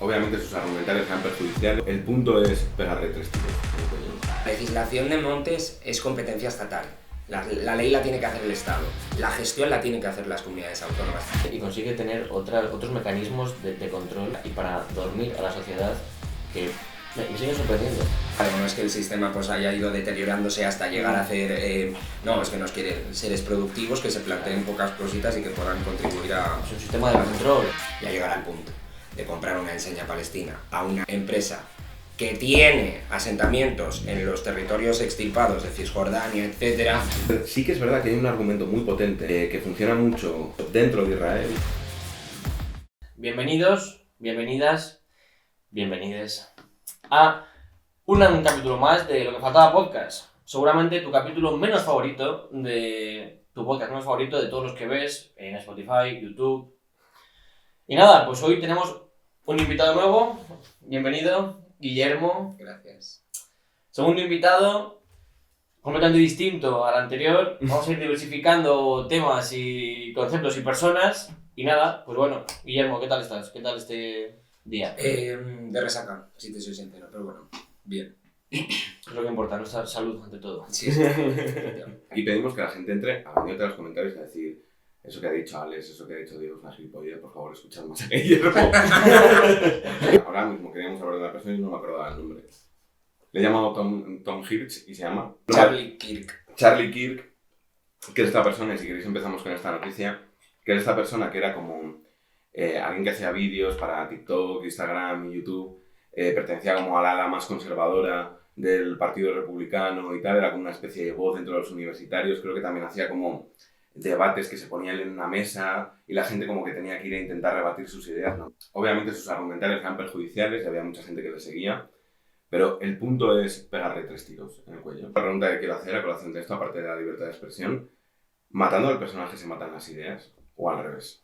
Obviamente sus argumentarios sean perjudiciales. El punto es pegarle 3 tiros. La legislación de montes es competencia estatal. La ley la tiene que hacer el Estado. La gestión la tienen que hacer las comunidades autónomas. Y consigue tener otros mecanismos de control y para dormir a la sociedad que me sigue sorprendiendo. No es que el sistema pues haya ido deteriorándose hasta llegar a hacer... no, es que nos quieren seres productivos que se planteen pocas cositas y que puedan contribuir a... Es un sistema de control. Ya llegar al punto de comprar una enseña palestina a una empresa que tiene asentamientos en los territorios extirpados de Cisjordania, etc. Sí que es verdad que hay un argumento muy potente que funciona mucho dentro de Israel. Bienvenidos, bienvenidas, bienvenides a un capítulo más de Lo que faltaba podcast. Seguramente tu capítulo menos favorito de tu podcast menos favorito de todos los que ves en Spotify, YouTube. Y nada, pues hoy tenemos un invitado nuevo. Bienvenido, Guillermo. Gracias. Segundo invitado, completamente distinto al anterior. Vamos a ir diversificando temas y conceptos y personas. Y nada, pues bueno, Guillermo, ¿qué tal estás? ¿Qué tal este día? De resaca, si te soy sincero, pero bueno, bien. Es lo que importa, nuestra salud ante todo. Sí, sí. Y pedimos que la gente entre a venir a los comentarios a decir eso que ha dicho Alex, eso que ha dicho Diego es una gilipollez, por favor, escuchad más a Guillermo. Ahora mismo queríamos hablar de una persona y no me acordaba el nombre. Le he llamado Tom Hirsch y se llama... Charlie Kirk. Charlie Kirk, que es esta persona, y si queréis empezamos con esta noticia, que es esta persona que era como alguien que hacía vídeos para TikTok, Instagram y YouTube, pertenecía como al ala más conservadora del Partido Republicano y tal, era como una especie de voz dentro de los universitarios, creo que también hacía como debates que se ponían en una mesa y la gente como que tenía que ir a intentar rebatir sus ideas, ¿no? Obviamente sus argumentarios eran perjudiciales y había mucha gente que le seguía, pero el punto es pegarle 3 tiros en el cuello. La pregunta que quiero hacer a colación de esto, aparte de la libertad de expresión, ¿matando al personaje se matan las ideas o al revés?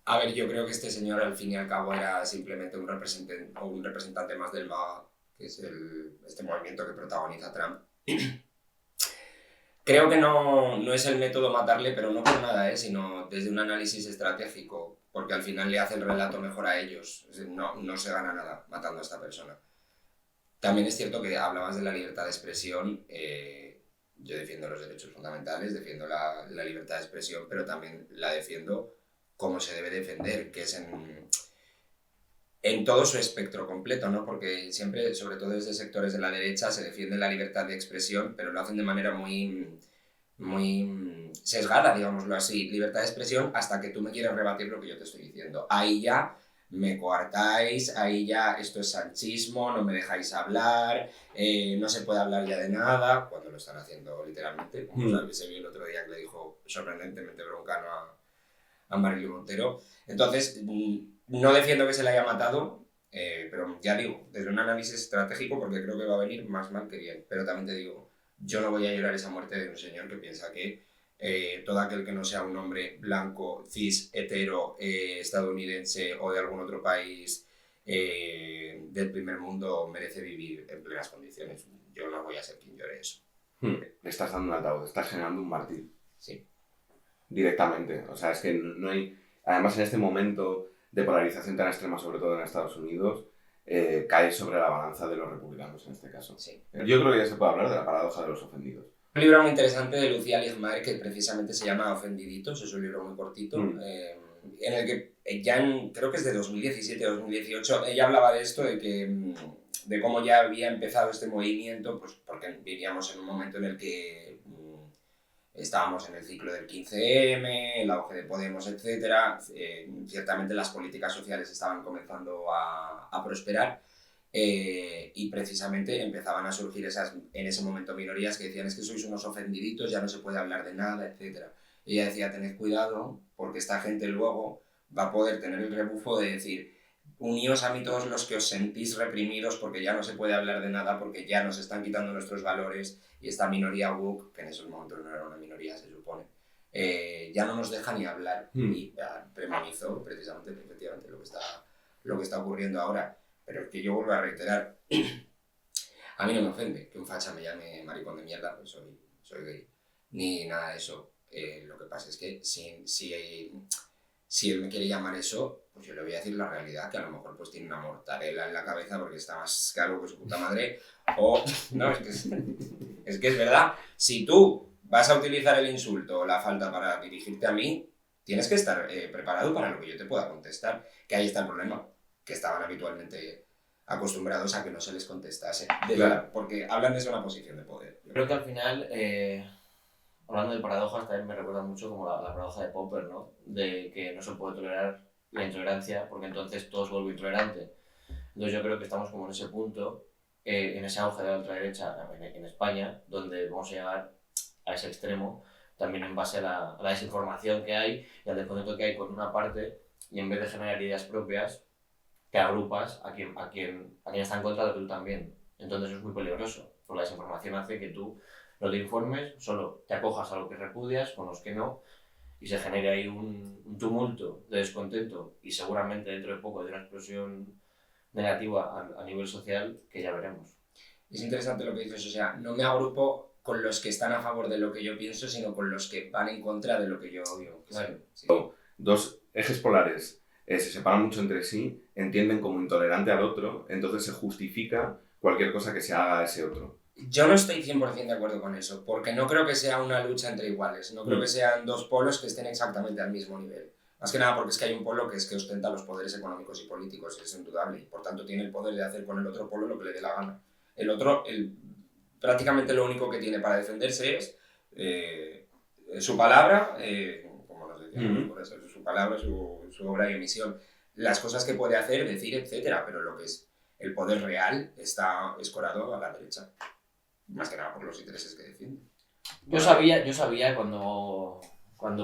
A ver, yo creo que este señor al fin y al cabo era simplemente un representante más del MAGA, que es este movimiento que protagoniza Trump. Creo que no es el método matarle, pero no por nada, sino desde un análisis estratégico, porque al final le hace el relato mejor a ellos. No se gana nada matando a esta persona. También es cierto que hablabas de la libertad de expresión. Yo defiendo los derechos fundamentales, defiendo la libertad de expresión, pero también la defiendo como se debe defender, que es en todo su espectro completo, ¿no? Porque siempre, sobre todo desde sectores de la derecha, se defiende la libertad de expresión, pero lo hacen de manera muy sesgada, digámoslo así. Libertad de expresión hasta que tú me quieres rebatir lo que yo te estoy diciendo. Ahí ya me coartáis, ahí ya esto es sanchismo, no me dejáis hablar, no se puede hablar ya de nada, cuando lo están haciendo literalmente, como se vio el otro día que le dijo sorprendentemente broncano a Marilyn Montero. Entonces, no defiendo que se le haya matado, pero ya digo, desde un análisis estratégico, porque creo que va a venir más mal que bien. Pero también te digo, yo no voy a llorar esa muerte de un señor que piensa que todo aquel que no sea un hombre blanco, cis, hetero, estadounidense o de algún otro país del primer mundo merece vivir en plenas condiciones. Yo no voy a ser quien llore eso. Le estás dando un altavoz, estás generando un mártir. Sí. Directamente. O sea, es que no hay... Además, en este momento de polarización tan extrema, sobre todo en Estados Unidos, cae sobre la balanza de los republicanos en este caso. Sí. Yo creo que ya se puede hablar de la paradoja de los ofendidos. Un libro muy interesante de Lucía Ligmaer que precisamente se llama Ofendiditos, es un libro muy cortito, en el que creo que es de 2017-2018, ella hablaba de esto, de cómo ya había empezado este movimiento, pues porque vivíamos en un momento en el que estábamos en el ciclo del 15M, el auge de Podemos, etc. Ciertamente las políticas sociales estaban comenzando a prosperar. Y precisamente empezaban a surgir en ese momento minorías que decían es que sois unos ofendiditos, ya no se puede hablar de nada, etc. Y ella decía, tened cuidado, porque esta gente luego va a poder tener el rebufo de decir, uníos a mí todos los que os sentís reprimidos porque ya no se puede hablar de nada, porque ya nos están quitando nuestros valores, y esta minoría woke, que en esos momentos no era una minoría, se supone, ya no nos deja ni hablar. Y premonizó precisamente, efectivamente, lo que está ocurriendo ahora. Pero es que yo vuelvo a reiterar, a mí no me ofende que un facha me llame maricón de mierda, pues soy gay, ni nada de eso. Lo que pasa es que si si él me quiere llamar eso, pues yo le voy a decir la realidad, que a lo mejor pues tiene una mortadela en la cabeza porque está más caro que su puta madre, o... No, es que es verdad. Si tú vas a utilizar el insulto o la falta para dirigirte a mí, tienes que estar preparado para lo que yo te pueda contestar. Que ahí está el problema, que estaban habitualmente acostumbrados a que no se les contestase, porque hablan desde una posición de poder. Creo que al final, hablando de paradojas, también me recuerda mucho como la paradoja de Popper, ¿no? De que no se puede tolerar la intolerancia porque entonces todo se vuelve intolerante. Entonces yo creo que estamos como en ese punto, en ese auge de la ultraderecha en España, donde vamos a llegar a ese extremo, también en base a la desinformación que hay y al descontento que hay con una parte, y en vez de generar ideas propias, te agrupas a quien está en contra de tú también. Entonces eso es muy peligroso, porque la desinformación hace que tú no te informes, solo te acojas a lo que repudias, con los que no, y se genera ahí un tumulto de descontento y seguramente dentro de poco de una explosión negativa a nivel social que ya veremos. Es interesante lo que dices, o sea, no me agrupo con los que están a favor de lo que yo pienso, sino con los que van en contra de lo que yo odio. Claro. Sí. Dos ejes polares se separan mucho entre sí, entienden como intolerante al otro, entonces se justifica cualquier cosa que se haga a ese otro. Yo no estoy 100% de acuerdo con eso, porque no creo que sea una lucha entre iguales, no creo que sean dos polos que estén exactamente al mismo nivel. Más que nada porque es que hay un polo que es que ostenta los poderes económicos y políticos, es indudable, y por tanto tiene el poder de hacer con el otro polo lo que le dé la gana. El otro, prácticamente lo único que tiene para defenderse es su palabra, como nos decíamos, por eso, su palabra, su obra y emisión, las cosas que puede hacer, decir, etcétera, pero lo que es el poder real está escorado a la derecha. Más que nada por los intereses que defiende. Yo sabía cuando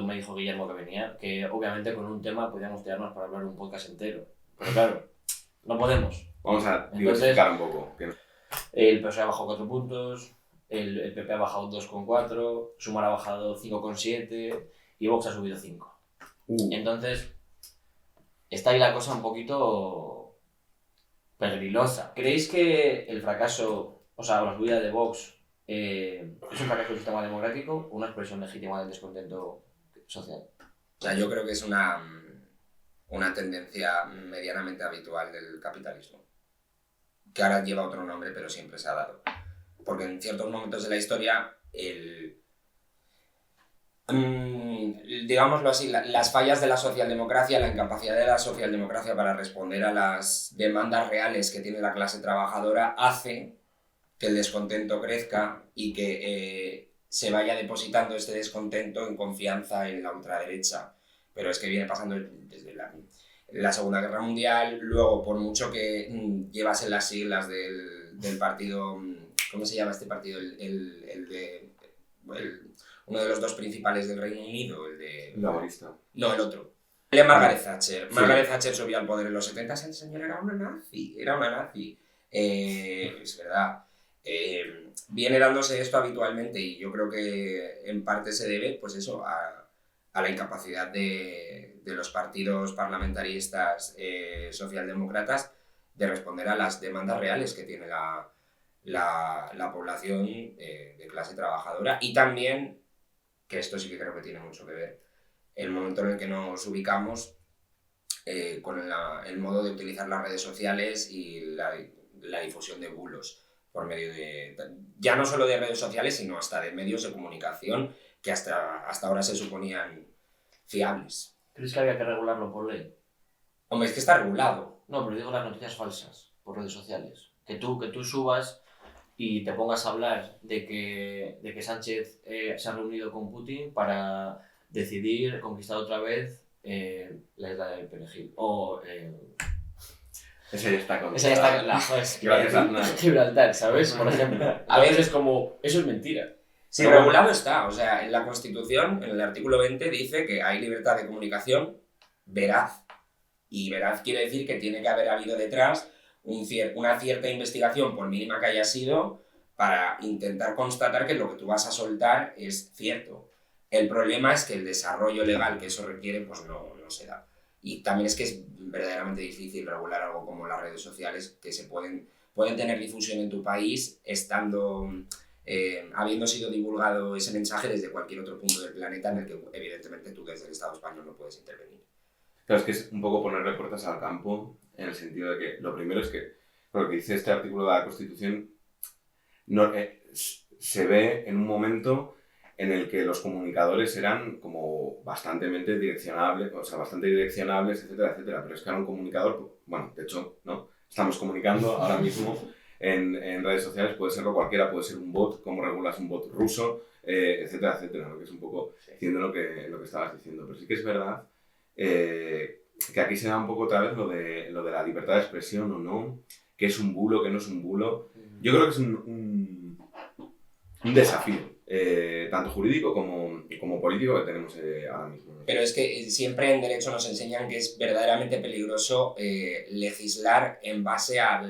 me dijo Guillermo que venía, que obviamente con un tema podíamos tirarnos para hablar un podcast entero. Pero claro, no podemos. Vamos a diversificar un poco. El PSOE ha bajado 4 puntos, el PP ha bajado 2,4, Sumar ha bajado 5,7 y Vox ha subido 5. Entonces, está ahí la cosa un poquito peligrosa. ¿Creéis que el fracaso, o sea, la subida de Vox es un fracaso del sistema democrático o una expresión legítima del descontento social? O sea, yo creo que es una tendencia medianamente habitual del capitalismo, que ahora lleva otro nombre, pero siempre se ha dado. Porque en ciertos momentos de la historia, digámoslo así, las fallas de la socialdemocracia, la incapacidad de la socialdemocracia para responder a las demandas reales que tiene la clase trabajadora hace que el descontento crezca y que se vaya depositando este descontento en confianza en la ultraderecha. Pero es que viene pasando desde la Segunda Guerra Mundial, luego por mucho que llevasen las siglas del partido, ¿cómo se llama este partido? Uno de los dos principales del Reino Unido, el de... Laborista. No, el otro. El de Margaret Thatcher. Sí. Margaret Thatcher subió al poder en los 70, el señor era una nazi. Es verdad. Viene dándose esto habitualmente y yo creo que en parte se debe, pues eso, a la incapacidad de los partidos parlamentaristas socialdemócratas de responder a las demandas reales que tiene la población de clase trabajadora, y también, que esto sí que creo que tiene mucho que ver, el momento en el que nos ubicamos con el modo de utilizar las redes sociales y la difusión de bulos por medio de, ya no solo de redes sociales, sino hasta de medios de comunicación que hasta ahora se suponían fiables. ¿Crees que había que regularlo por ley? Hombre, es que está regulado. No, pero digo las noticias falsas por redes sociales. Que tú subas y te pongas a hablar de que Sánchez se ha reunido con Putin para decidir conquistar otra vez la isla del Perejil. O... Esa ya está con... Esa ya está con la... Joder, Gibraltar, ¿sabes? Por ejemplo. A veces es como... Eso es mentira. Sí, regulado está. O sea, en la Constitución, en el artículo 20, dice que hay libertad de comunicación veraz. Y veraz quiere decir que tiene que haber habido detrás una cierta investigación, por mínima que haya sido, para intentar constatar que lo que tú vas a soltar es cierto. El problema es que el desarrollo legal que eso requiere, pues no se da. Y también es que es verdaderamente difícil regular algo como las redes sociales, que pueden tener difusión en tu país estando... habiendo sido divulgado ese mensaje desde cualquier otro punto del planeta en el que evidentemente tú desde el Estado español no puedes intervenir. Claro, es que es un poco ponerle puertas al campo, en el sentido de que lo primero es que, lo que dice este artículo de la Constitución, no, se ve en un momento en el que los comunicadores eran como bastante direccionables, etcétera, etcétera. Pero es que ahora un comunicador, bueno, de hecho, ¿no? Estamos comunicando ahora mismo en redes sociales, puede serlo cualquiera, puede ser un bot, cómo regulas un bot ruso, etcétera, etcétera, ¿no? Que es un poco diciendo lo que estabas diciendo. Pero sí que es verdad que aquí se da un poco otra vez lo de la libertad de expresión o no, que es un bulo, que no es un bulo. Yo creo que es un desafío, tanto jurídico como político que tenemos ahora mismo, ¿no? Pero es que siempre en derecho nos enseñan que es verdaderamente peligroso legislar en base a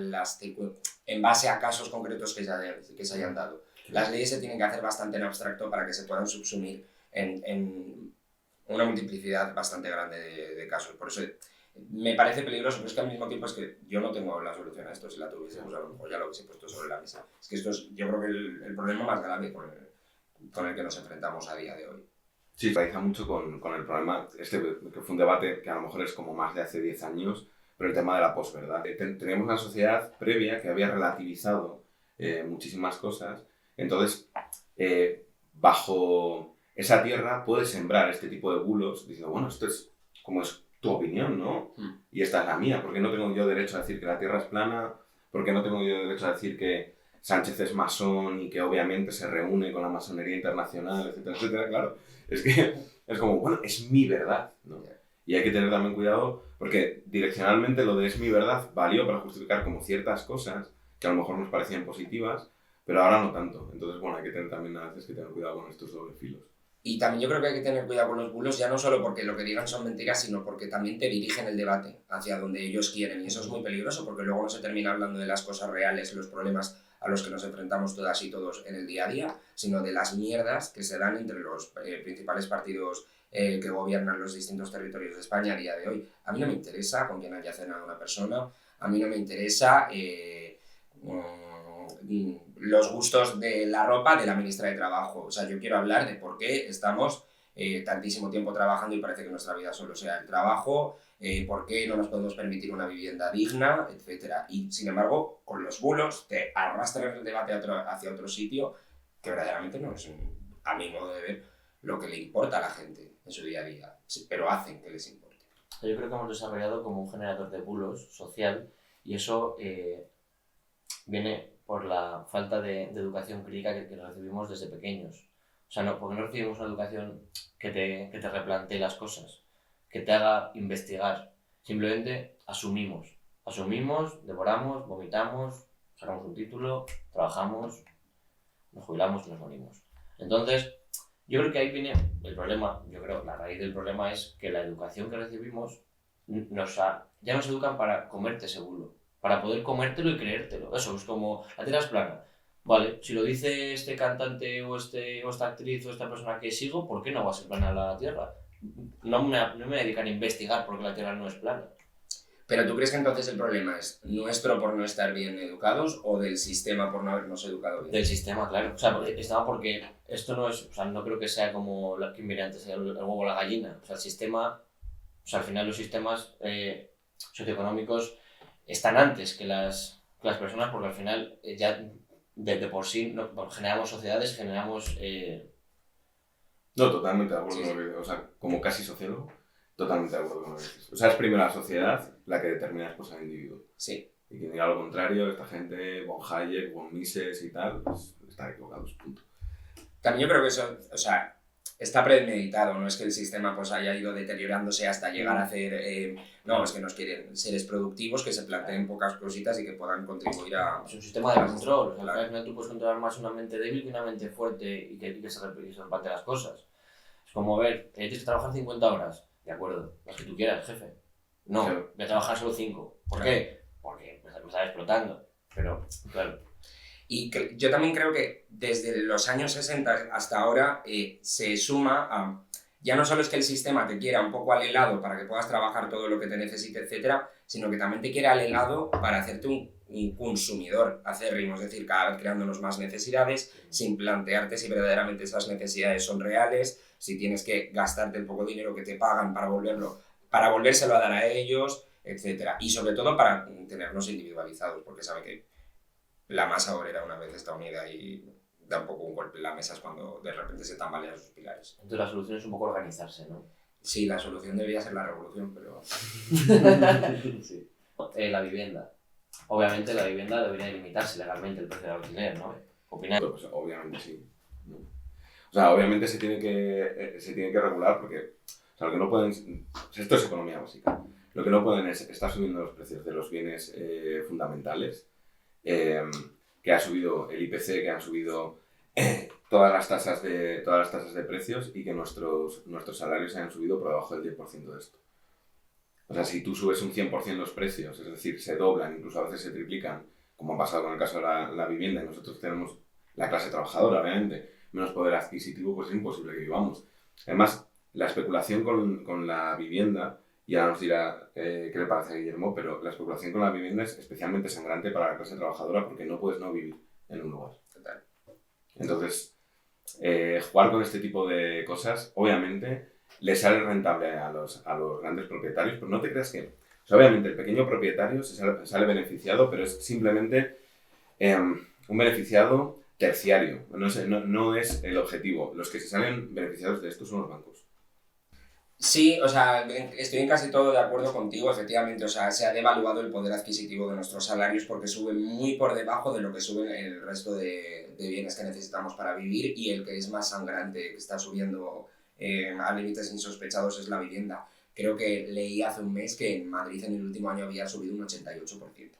casos concretos que se hayan dado. Las leyes se tienen que hacer bastante en abstracto para que se puedan subsumir en una multiplicidad bastante grande de casos. Por eso me parece peligroso, pero es que al mismo tiempo es que yo no tengo la solución a esto. Si la tuviésemos, a lo mejor ya lo hubiese puesto sobre la mesa. Es que esto es, yo creo que el problema más grave con el que nos enfrentamos a día de hoy. Sí, se realiza mucho con el problema, que fue un debate que a lo mejor es como más de hace 10 años, pero el tema de la posverdad. Teníamos una sociedad previa que había relativizado muchísimas cosas, entonces bajo esa tierra puedes sembrar este tipo de bulos diciendo, bueno, esto es como es tu opinión, ¿no? Y esta es la mía, ¿por qué no tengo yo derecho a decir que la tierra es plana? ¿Por qué no tengo yo derecho a decir que Sánchez es masón y que obviamente se reúne con la masonería internacional, etcétera, etcétera? Claro, es que es como, bueno, es mi verdad, ¿no? Y hay que tener también cuidado porque direccionalmente lo de es mi verdad valió para justificar como ciertas cosas que a lo mejor nos parecían positivas, pero ahora no tanto. Entonces, bueno, hay que tener también a veces que tener cuidado con estos dobles filos. Y también yo creo que hay que tener cuidado con los bulos, ya no solo porque lo que digan son mentiras, sino porque también te dirigen el debate hacia donde ellos quieren. Y eso es muy peligroso porque luego no se termina hablando de las cosas reales, los problemas a los que nos enfrentamos todas y todos en el día a día, sino de las mierdas que se dan entre los principales partidos que gobiernan los distintos territorios de España a día de hoy. A mí no me interesa con quién haya cenado una persona, a mí no me interesa los gustos de la ropa de la ministra de Trabajo. O sea, yo quiero hablar de por qué estamos tantísimo tiempo trabajando y parece que nuestra vida solo sea el trabajo, por qué no nos podemos permitir una vivienda digna, etc. Y, sin embargo, con los bulos te arrastran el debate hacia otro sitio que verdaderamente no es, a mi modo de ver, lo que le importa a la gente en su día a día, pero hacen que les importe. Yo creo que hemos desarrollado como un generador de bulos social y eso viene por la falta de educación crítica que recibimos desde pequeños. O sea, porque no recibimos una educación que te replantee las cosas, que te haga investigar. Simplemente asumimos, devoramos, vomitamos, sacamos un título, trabajamos, nos jubilamos y nos morimos. Entonces, yo creo que ahí viene el problema. Yo creo que la raíz del problema es que la educación que recibimos ya nos educan para comerte ese bulo, para poder comértelo y creértelo. Eso es como la tierra es plana. Vale, si lo dice este cantante o esta actriz o esta persona que sigo, ¿por qué no va a ser plana la tierra? No me voy a dedicar a investigar por qué la tierra no es plana. ¿Pero tú crees que entonces el problema es nuestro por no estar bien educados o del sistema por no habernos educado bien? Del sistema, claro. O sea, porque esto no es, o sea, no creo que sea como la que viene antes, el huevo o la gallina. O sea, el sistema, o sea, al final los sistemas socioeconómicos están antes que las personas porque al final ya de por sí generamos sociedades, generamos... No, totalmente de acuerdo Sí. con lo que, o sea, como casi sociólogo, totalmente de acuerdo con lo que dices. O sea, es primero la sociedad la que determina después al individuo. Sí. Y quien diga lo contrario, esta gente, von Hayek, von Mises y tal, pues están equivocados, punto. También yo creo que eso, o sea, está premeditado, no es que el sistema pues haya ido deteriorándose hasta llegar a hacer... no, es que nos quieren seres productivos que se planteen pocas cositas y que puedan contribuir a... Es un sistema de control. O sea, Claro. al final tú puedes controlar más una mente débil que una mente fuerte y que se reparte las cosas. Es como ver, tienes que trabajar 50 horas. De acuerdo, las que tú quieras, jefe. No, Claro. voy a trabajar solo 5. ¿Por Claro. qué? Porque me está explotando. Pero, claro. Y yo también creo que desde los años 60 hasta ahora se suma a... Ya no solo es que el sistema te quiera un poco alelado para que puedas trabajar todo lo que te necesite, etcétera, sino que también te quiere alelado para hacerte un consumidor acérrimo, es decir, cada vez creándonos más necesidades sin plantearte si verdaderamente esas necesidades son reales, si tienes que gastarte el poco dinero que te pagan para volverlo para volvérselo a dar a ellos, etc. Y sobre todo para tenernos individualizados, porque sabe que la masa obrera una vez está unida y da un poco un golpe en la mesa es cuando de repente se tambalean sus pilares. Entonces la solución es un poco organizarse, ¿no? Sí, la solución debería ser la revolución, pero... Sí. La vivienda. Obviamente la vivienda debería limitarse legalmente el precio del alquiler, ¿no? ¿Opináis? Pues, obviamente sí. ¿No? O sea, obviamente se tiene que regular porque, o sea, lo que no pueden, esto es economía básica, lo que no pueden es estar subiendo los precios de los bienes fundamentales, que ha subido el IPC, que han subido todas las tasas de precios y que nuestros salarios se han subido por debajo del 10% de esto. O sea, si tú subes un 100% los precios, es decir, se doblan, incluso a veces se triplican, como ha pasado con el caso de la vivienda, y nosotros tenemos la clase trabajadora, obviamente, menos poder adquisitivo, pues es imposible que vivamos. Además, la especulación con la vivienda, ya nos dirá qué le parece a Guillermo, pero la especulación con la vivienda es especialmente sangrante para la clase trabajadora porque no puedes no vivir en un lugar. Total. Entonces, jugar con este tipo de cosas, obviamente, le sale rentable a los grandes propietarios, pero no te creas que... O sea, obviamente, el pequeño propietario sale beneficiado, pero es simplemente un beneficiado terciario. No es el objetivo. Los que se salen beneficiados de esto son los bancos. Sí, o sea, estoy en casi todo de acuerdo contigo, efectivamente. O sea, se ha devaluado el poder adquisitivo de nuestros salarios porque suben muy por debajo de lo que suben el resto de bienes que necesitamos para vivir, y el que es más sangrante, que está subiendo a límites insospechados, es la vivienda. Creo que leí hace un mes que en Madrid en el último año había subido un 88%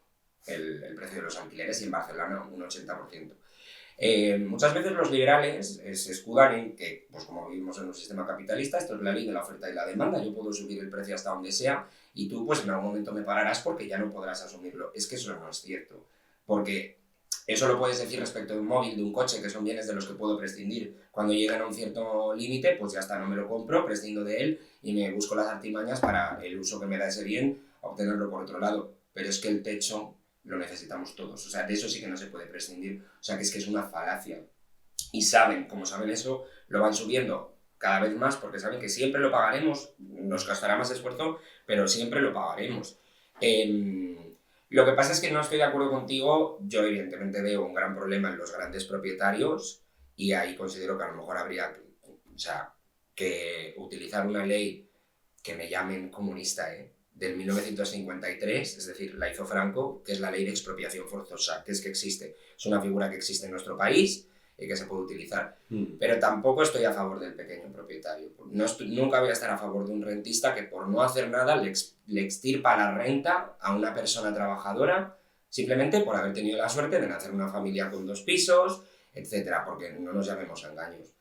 el precio de los alquileres, y en Barcelona un 80%. Muchas veces los liberales se escudan en que, pues como vivimos en un sistema capitalista, esto es la ley de la oferta y la demanda, yo puedo subir el precio hasta donde sea y tú pues en algún momento me pararás porque ya no podrás asumirlo. Es que eso no es cierto, porque eso lo puedes decir respecto de un móvil, de un coche, que son bienes de los que puedo prescindir. Cuando llegan a un cierto límite, pues ya está, no me lo compro, prescindo de él y me busco las artimañas para el uso que me da ese bien, obtenerlo por otro lado. Pero es que el techo lo necesitamos todos, o sea, de eso sí que no se puede prescindir, o sea, que es una falacia. Y saben, como saben eso, lo van subiendo cada vez más porque saben que siempre lo pagaremos, nos costará más esfuerzo, pero siempre lo pagaremos. Lo que pasa es que no estoy de acuerdo contigo, yo evidentemente veo un gran problema en los grandes propietarios y ahí considero que a lo mejor habría que utilizar una ley que me llamen comunista, del 1953, es decir, la hizo Franco, que es la ley de expropiación forzosa, que existe. Es una figura que existe en nuestro país y que se puede utilizar. Pero tampoco estoy a favor del pequeño propietario. Nunca voy a estar a favor de un rentista que por no hacer nada le extirpa la renta a una persona trabajadora simplemente por haber tenido la suerte de nacer en una familia con 2 pisos, etcétera, porque no nos llamemos a engaños.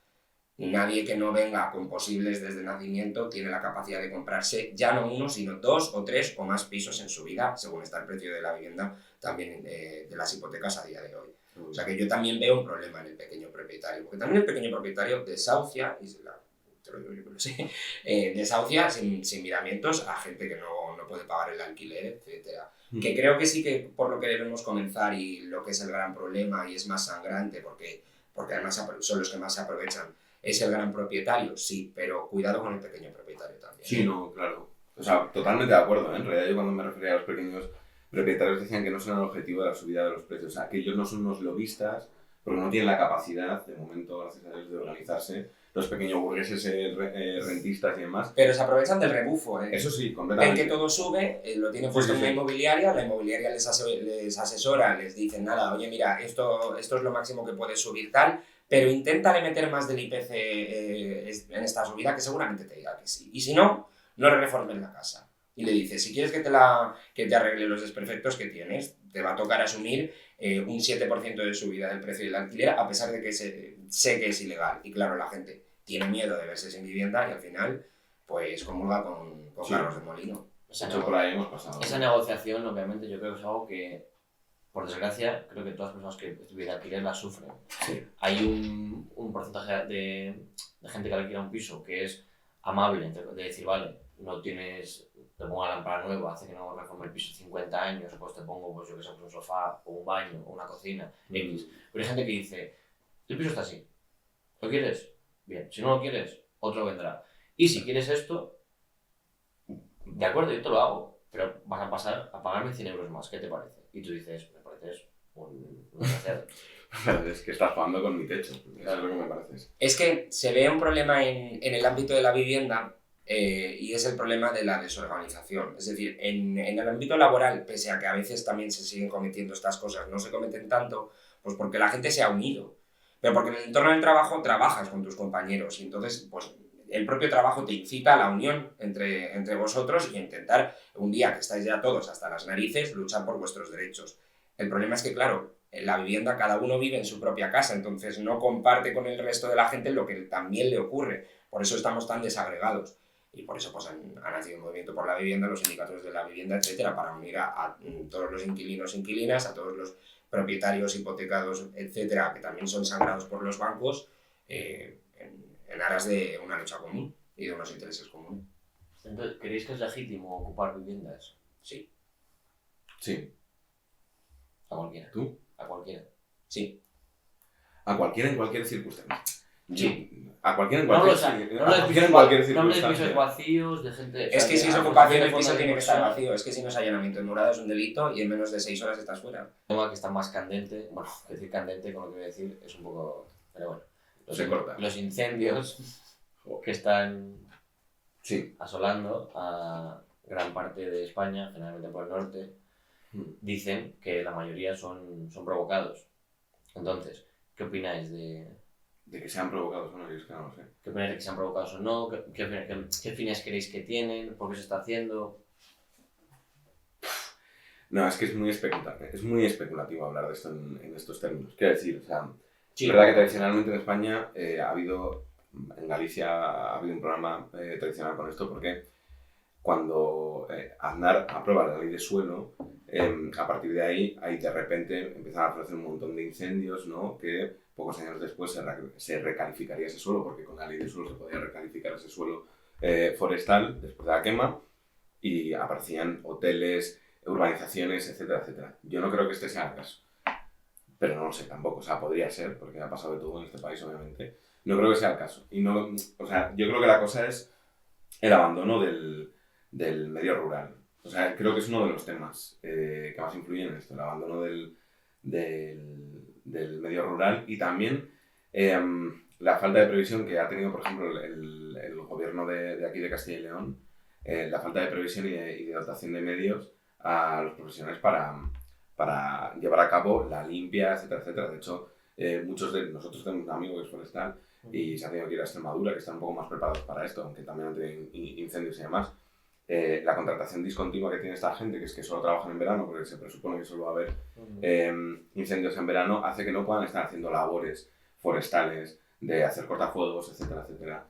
Nadie que no venga con posibles desde nacimiento tiene la capacidad de comprarse ya no 1, sino 2 o 3 o más pisos en su vida, según está el precio de la vivienda, también de las hipotecas a día de hoy. O sea que yo también veo un problema en el pequeño propietario, porque también el pequeño propietario desahucia, te lo digo yo que lo sé, desahucia sin miramientos a gente que no puede pagar el alquiler, etcétera. Que creo que sí que por lo que debemos comenzar, y lo que es el gran problema y es más sangrante, porque además son los que más se aprovechan, ¿es el gran propietario? Sí, pero cuidado con el pequeño propietario también. Sí, no, claro. O sea, totalmente de acuerdo, ¿eh? En realidad yo cuando me refería a los pequeños propietarios decían que no son el objetivo de la subida de los precios. O sea, que ellos no son unos lobistas porque no tienen la capacidad, de momento, gracias a Dios, de organizarse. Los pequeños burgueses, rentistas y demás. Pero se aprovechan del rebufo, ¿eh? Eso sí, completamente. Ven que todo sube, lo tienen puesto en una inmobiliaria, la inmobiliaria les asesora, les dice, nada, oye, mira, esto es lo máximo que puede subir tal, pero inténtale meter más del IPC en esta subida, que seguramente te diga que sí. Y si no, no reformes la casa. Y le dices, si quieres que te arregle los desperfectos que tienes, te va a tocar asumir un 7% de subida del precio del alquiler, a pesar de que sé que es ilegal. Y claro, la gente tiene miedo de verse sin vivienda y al final, pues, comulga con carros de molino. Por ahí hemos pasado. Esa negociación, obviamente, yo creo que es algo que, por desgracia, creo que todas las personas que viven alquiler la sufren. Sí. Hay un porcentaje de gente que alquila un piso que es amable, de decir, vale, no tienes, te pongo una lámpara nueva, hace que no reforme el piso 50 años, pues te pongo, pues yo que sé, pues un sofá, o un baño, o una cocina, X. Pero hay gente que dice, el piso está así, ¿lo quieres? Bien, si no lo quieres, otro vendrá. Y si quieres esto, de acuerdo, yo te lo hago, pero vas a pasar a pagarme 100 euros más, ¿qué te parece? Y tú dices, me pareces un desgraciado. Pero es que estás jugando con mi techo, eso es lo que me parece. Es que se ve un problema en el ámbito de la vivienda y es el problema de la desorganización. Es decir, en el ámbito laboral, pese a que a veces también se siguen cometiendo estas cosas, no se cometen tanto, pues porque la gente se ha unido. Pero porque en el entorno del trabajo trabajas con tus compañeros y entonces pues el propio trabajo te incita a la unión entre vosotros y a intentar, un día que estáis ya todos hasta las narices, luchar por vuestros derechos. El problema es que, claro, en la vivienda cada uno vive en su propia casa, entonces no comparte con el resto de la gente lo que también le ocurre. Por eso estamos tan desagregados. Y por eso pues, ha nacido un movimiento por la vivienda, los sindicatos de la vivienda, etcétera, para unir a todos los inquilinos, inquilinas, a todos los propietarios, hipotecados, etcétera, que también son sangrados por los bancos, en aras de una lucha común y de unos intereses comunes. Entonces, ¿creéis que es legítimo ocupar viviendas? Sí. Sí. A cualquiera. ¿Tú? A cualquiera. Sí. A cualquiera en cualquier circunstancia. Sí. A cualquiera en No cualquier, hablo de pisos vacíos, de gente... Es que si es ocupación, el piso tiene que estar vacío. Es que si no es allanamiento en morada es un delito y en menos de 6 horas estás fuera. El tema que está más candente, bueno, decir candente con lo que voy a decir es un poco... Pero bueno. Se corta. Los incendios que están Sí. asolando a gran parte de España, generalmente por el norte, dicen que la mayoría son provocados. Entonces, ¿qué opináis de que sean provocados o no? Yo es que no lo sé. ¿Qué opináis de que sean provocados o no? ¿Qué fines creéis que tienen? ¿Por qué se está haciendo? No, es que es muy especulativo hablar de esto en estos términos. Quiero decir, o sea, Sí. es verdad que tradicionalmente en España en Galicia ha habido un programa tradicional con esto, porque cuando Aznar aprueba la ley de suelo, a partir de ahí de repente empiezan a aparecer un montón de incendios, ¿no? Que pocos años después se recalificaría ese suelo, porque con la ley de suelo se podía recalificar ese suelo forestal después de la quema, y aparecían hoteles, urbanizaciones, etcétera, etcétera. Yo no creo que este sea el caso, pero no lo sé tampoco, o sea, podría ser, porque ha pasado de todo en este país, obviamente. No creo que sea el caso. Y no, o sea, yo creo que la cosa es el abandono del medio rural. O sea, creo que es uno de los temas que más influyen en esto, el abandono del medio rural y también la falta de previsión que ha tenido, por ejemplo, el gobierno de aquí de Castilla y León, la falta de previsión y de dotación de medios a los profesionales para llevar a cabo la limpia, etcétera, etcétera. De hecho, muchos de nosotros tenemos un amigo que es forestal y se ha tenido que ir a Extremadura, que están un poco más preparados para esto, aunque también han tenido incendios y demás. La contratación discontinua que tiene esta gente, que es que solo trabajan en verano, porque se presupone que solo va a haber incendios en verano, hace que no puedan estar haciendo labores forestales, de hacer cortafuegos, etcétera, etcétera.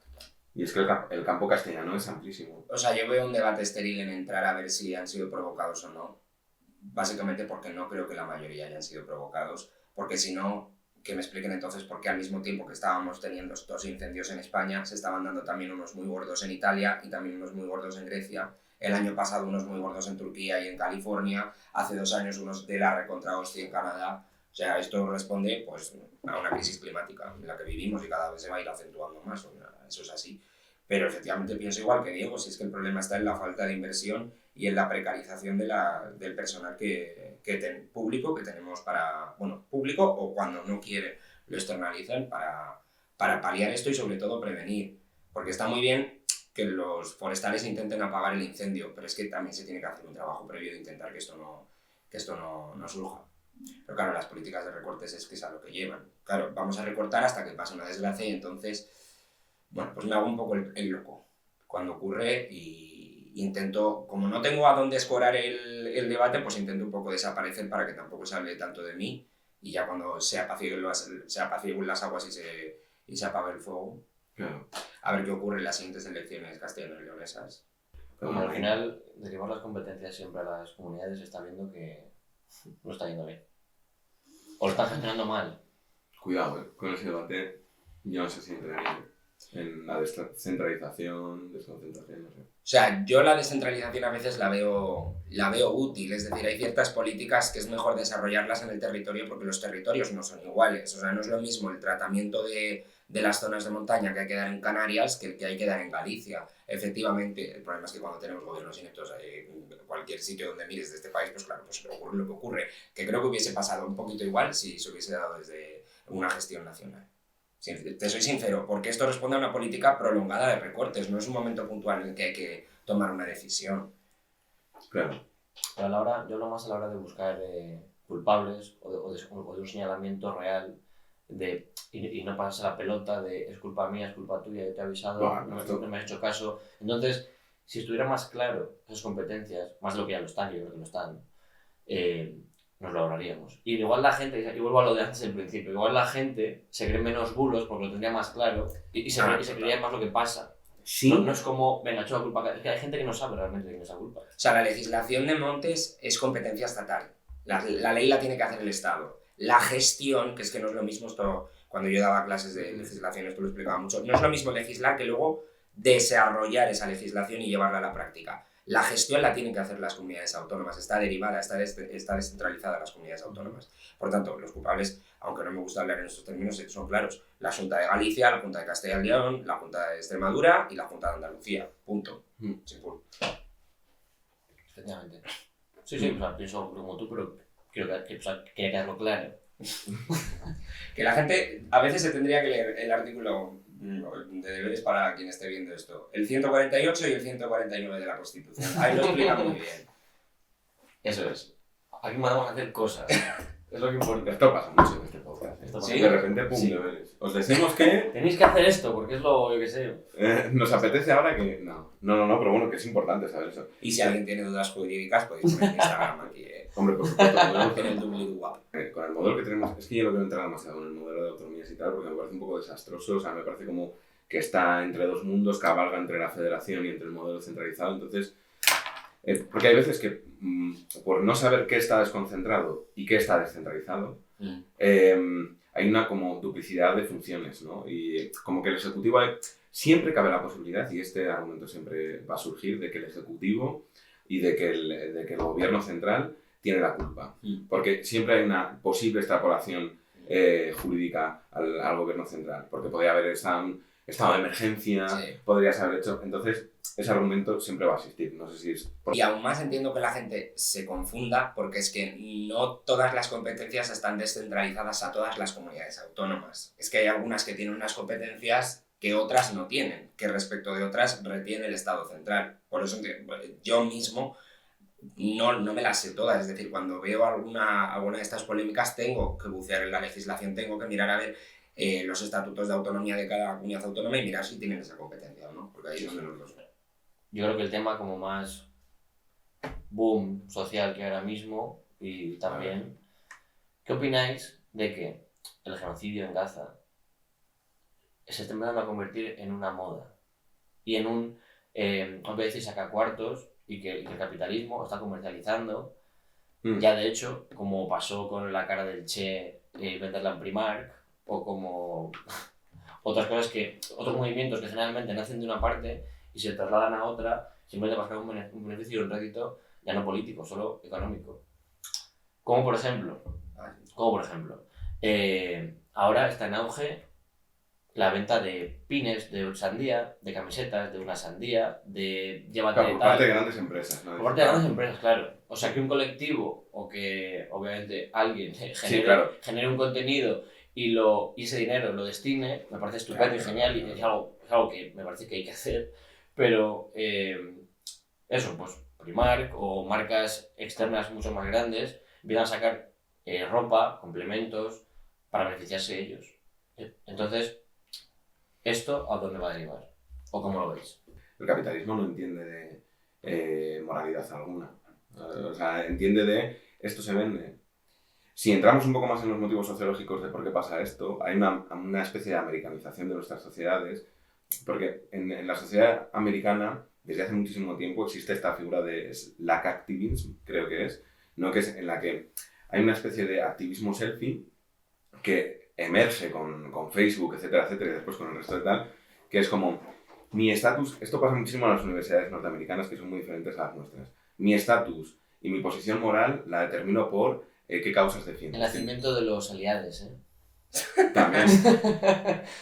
Y es que el campo castellano es amplísimo. O sea, yo veo un debate estéril en entrar a ver si han sido provocados o no. Básicamente porque no creo que la mayoría hayan sido provocados. Porque si no, que me expliquen entonces por qué al mismo tiempo que estábamos teniendo estos incendios en España, se estaban dando también unos muy gordos en Italia y también unos muy gordos en Grecia. El año pasado unos muy gordos en Turquía y en California. Hace 2 años unos de la recontra hostia en Canadá. O sea, esto responde pues, a una crisis climática en la que vivimos y cada vez se va a ir acentuando más. Eso es así. Pero efectivamente pienso igual que Diego, si es que el problema está en la falta de inversión y en la precarización del personal público que tenemos público o cuando no quiere lo externalizan para paliar esto y sobre todo prevenir. Porque está muy bien que los forestales intenten apagar el incendio, pero es que también se tiene que hacer un trabajo previo de intentar que esto no surja. Pero claro, las políticas de recortes es que es a lo que llevan. Claro, vamos a recortar hasta que pase una desgracia y entonces, bueno, pues me hago un poco el loco cuando ocurre y intento, como no tengo a dónde escorar el debate, pues intento un poco desaparecer para que tampoco se hable tanto de mí y ya cuando se apaciguen las aguas y se apague el fuego, Claro. a ver qué ocurre en las siguientes elecciones castellano-leonesas. Como al final, derivar las competencias siempre a las comunidades, se está viendo que no está yendo bien. O lo están gestionando mal. Cuidado, con ese debate yo no sé si entraría en la descentralización, desconcentración, no sé. O sea, yo la descentralización a veces la veo útil, es decir, hay ciertas políticas que es mejor desarrollarlas en el territorio porque los territorios no son iguales, o sea, no es lo mismo el tratamiento de las zonas de montaña que hay que dar en Canarias que el que hay que dar en Galicia. efectivamente, el problema es que cuando tenemos gobiernos ineptos en cualquier sitio donde mires de este país, pues claro, pues ocurre lo que ocurre, que creo que hubiese pasado un poquito igual si se hubiese dado desde una gestión nacional. Te soy sincero, porque esto responde a una política prolongada de recortes, no es un momento puntual en el que hay que tomar una decisión. Claro. Pero yo hablo más a la hora de buscar culpables o de un señalamiento real y no pasarse la pelota de es culpa mía, es culpa tuya, yo te he avisado, no me has hecho caso. Entonces, si estuviera más claro esas competencias, más de lo que ya lo están, yo creo que lo están, nos lo ahorraríamos. Y igual la gente, y vuelvo a lo de antes del principio, igual la gente se cree menos bulos porque lo tendría más claro y se creería más lo que pasa. Sí. No es como, venga, echo la culpa, es que hay gente que no sabe realmente de quién es la culpa. O sea, la legislación de montes es competencia estatal. La ley la tiene que hacer el Estado. La gestión, que es que no es lo mismo, esto cuando yo daba clases de legislación esto lo explicaba mucho, no es lo mismo legislar que luego desarrollar esa legislación y llevarla a la práctica. La gestión la tienen que hacer las comunidades autónomas, está derivada, está descentralizada en las comunidades autónomas. Por tanto, los culpables, aunque no me gusta hablar en estos términos, son claros. La Junta de Galicia, la Junta de Castilla y León, la Junta de Extremadura y la Junta de Andalucía. Punto. Simple. Efectivamente. Sí, o sea, pienso como tú, pero creo que quería quedarlo claro. Que la gente a veces se tendría que leer el artículo de deberes para quien esté viendo esto. El 148 y el 149 de la Constitución. Ahí lo explica muy bien. Eso es. Aquí mandamos a hacer cosas. Es lo que importa. Esto pasa mucho en este podcast. ¿Sí? De repente, pum, deberes. Os decimos que tenéis que hacer esto porque es lo, yo qué sé. nos apetece ahora que... No, pero bueno, que es importante saber eso. Y si alguien tiene dudas jurídicas, podéis poner en Instagram aquí. Hombre, por supuesto. En el doobly-doo. Con el modelo que tenemos, es que yo no quiero entrar demasiado en el modelo de autonomías y tal, porque me parece un poco desastroso, o sea, me parece como que está entre dos mundos, cabalga entre la federación y entre el modelo centralizado, entonces, porque hay veces que, por no saber qué está desconcentrado y qué está descentralizado, hay una como duplicidad de funciones, ¿no? Y como que el Ejecutivo, siempre cabe la posibilidad, y este argumento siempre va a surgir, de que el Ejecutivo y de que el Gobierno central tiene la culpa, porque siempre hay una posible extrapolación jurídica al gobierno central, porque podría haber estado de emergencia, podrías haber hecho... Entonces, ese argumento siempre va a existir, no sé si es... Y aún más entiendo que la gente se confunda, porque es que no todas las competencias están descentralizadas a todas las comunidades autónomas. Es que hay algunas que tienen unas competencias que otras no tienen, que respecto de otras retiene el Estado central. Por eso yo mismo... No me las sé todas, es decir, cuando veo alguna de estas polémicas tengo que bucear en la legislación, tengo que mirar a ver los estatutos de autonomía de cada comunidad autónoma y mirar si tienen esa competencia o no, porque ahí es donde nos los... Yo creo que el tema como más boom social que ahora mismo, y también, ¿qué opináis de que el genocidio en Gaza se está empezando a convertir en una moda? Y en un, aunque decís, sacacuartos, y que el capitalismo está comercializando, ya de hecho, como pasó con la cara del Che venderla en Primark, o como otras cosas otros movimientos que generalmente nacen de una parte y se trasladan a otra, simplemente para buscar un beneficio y un rédito ya no político, solo económico. Como por ejemplo, ahora está en auge la venta de pines de sandía, de camisetas de una sandía, de llévate por parte de grandes empresas, ¿no? Por parte de grandes empresas, claro. O sea, que un colectivo o que, obviamente, alguien genere un contenido y ese dinero lo destine, me parece estupendo y genial y es algo que me parece que hay que hacer. Pero eso, pues Primark o marcas externas mucho más grandes empiezan a sacar ropa, complementos para beneficiarse ellos. Entonces, ¿esto a dónde va a derivar? ¿O cómo lo veis? El capitalismo no entiende de moralidad alguna. O sea, entiende de esto se vende. Si entramos un poco más en los motivos sociológicos de por qué pasa esto, hay una especie de americanización de nuestras sociedades, porque en la sociedad americana, desde hace muchísimo tiempo, existe esta figura de slack activism, creo que es, ¿no? Que es en la que hay una especie de activismo selfie que emerge con Facebook, etcétera, etcétera, y después con el resto de tal, que es como, mi estatus, esto pasa muchísimo en las universidades norteamericanas que son muy diferentes a las nuestras, mi estatus y mi posición moral la determino por qué causas defiendo. El nacimiento de los aliados, También.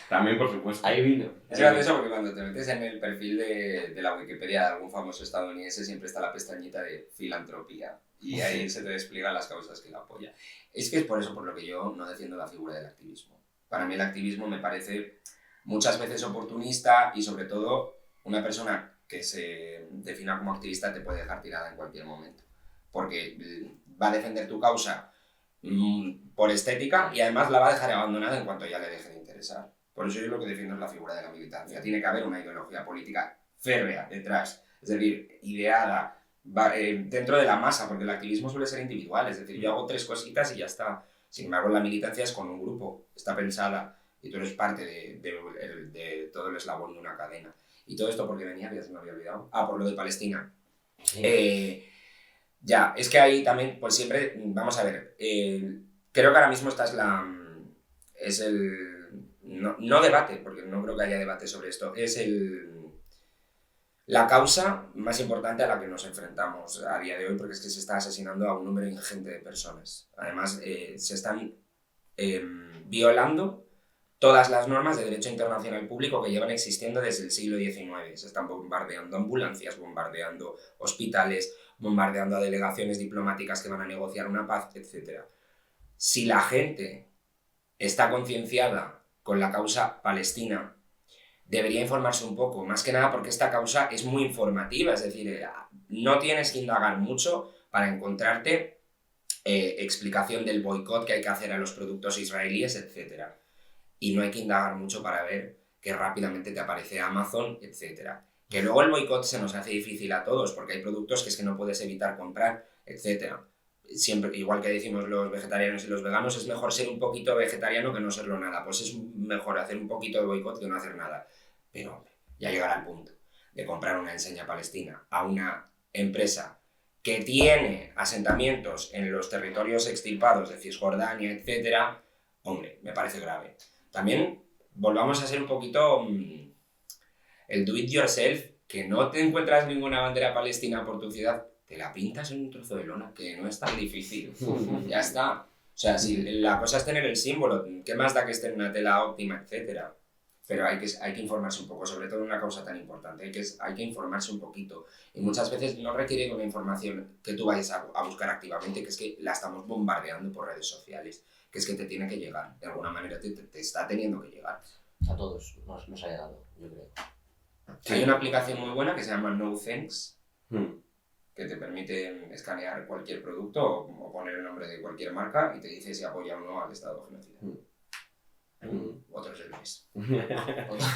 También, por supuesto. Ahí vino. Es gracioso porque cuando te metes en el perfil de la Wikipedia de algún famoso estadounidense siempre está la pestañita de filantropía y ahí se te despliegan las causas que la apoyan. Es que es por eso por lo que yo no defiendo la figura del activismo. Para mí el activismo me parece muchas veces oportunista y sobre todo una persona que se defina como activista te puede dejar tirada en cualquier momento. Porque va a defender tu causa por estética y además la va a dejar abandonada en cuanto ya le deje de interesar. Por eso yo lo que defiendo es la figura de la militancia. Tiene que haber una ideología política férrea detrás, es decir, ideada dentro de la masa, porque el activismo suele ser individual, es decir, yo hago 3 cositas y ya está. Sin embargo, la militancia es con un grupo, está pensada y tú eres parte de todo el eslabón de una cadena. Y todo esto porque venía, ya se me había olvidado. Por lo de Palestina. Sí. Ya, es que ahí también, pues siempre, vamos a ver, creo que ahora mismo esta es no debate, porque no creo que haya debate sobre esto, es la causa más importante a la que nos enfrentamos a día de hoy, porque es que se está asesinando a un número ingente de personas. Además, se están violando todas las normas de derecho internacional público que llevan existiendo desde el siglo XIX. Se están bombardeando ambulancias, bombardeando hospitales, bombardeando a delegaciones diplomáticas que van a negociar una paz, etc. Si la gente está concienciada con la causa palestina, debería informarse un poco, más que nada porque esta causa es muy informativa, es decir, no tienes que indagar mucho para encontrarte explicación del boicot que hay que hacer a los productos israelíes, etc. Y no hay que indagar mucho para ver que rápidamente te aparece Amazon, etc. Que luego el boicot se nos hace difícil a todos porque hay productos que es que no puedes evitar comprar, etc. Siempre, igual que decimos los vegetarianos y los veganos, es mejor ser un poquito vegetariano que no serlo nada. Pues es mejor hacer un poquito de boicot que no hacer nada. Pero hombre, ya llegará al punto de comprar una enseña palestina a una empresa que tiene asentamientos en los territorios extirpados de Cisjordania, etc. Hombre, me parece grave. También volvamos a ser un poquito el do it yourself, que no te encuentras ninguna bandera palestina por tu ciudad, te la pintas en un trozo de lona, que no es tan difícil. Ya está. O sea, si la cosa es tener el símbolo, ¿qué más da que esté en una tela óptima, etcétera? Pero hay que informarse un poco, sobre todo en una causa tan importante, hay que informarse un poquito. Y muchas veces no requiere de una información que tú vayas a buscar activamente, que es que la estamos bombardeando por redes sociales, que es que te tiene que llegar, de alguna manera te está teniendo que llegar. A todos nos ha llegado, yo creo. Sí. Hay una aplicación muy buena que se llama No Thanks, que te permite escanear cualquier producto o poner el nombre de cualquier marca y te dice si apoya o no al Estado genocida. Otros deberes.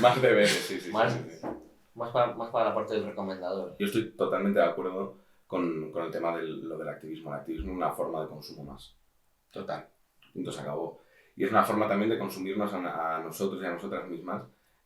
Más deberes, sí. Más para la parte del recomendador. Yo estoy totalmente de acuerdo con el tema de lo del activismo. El activismo es una forma de consumo más. Total. Entonces se acabó. Y es una forma también de consumirnos a nosotros y a nosotras mismas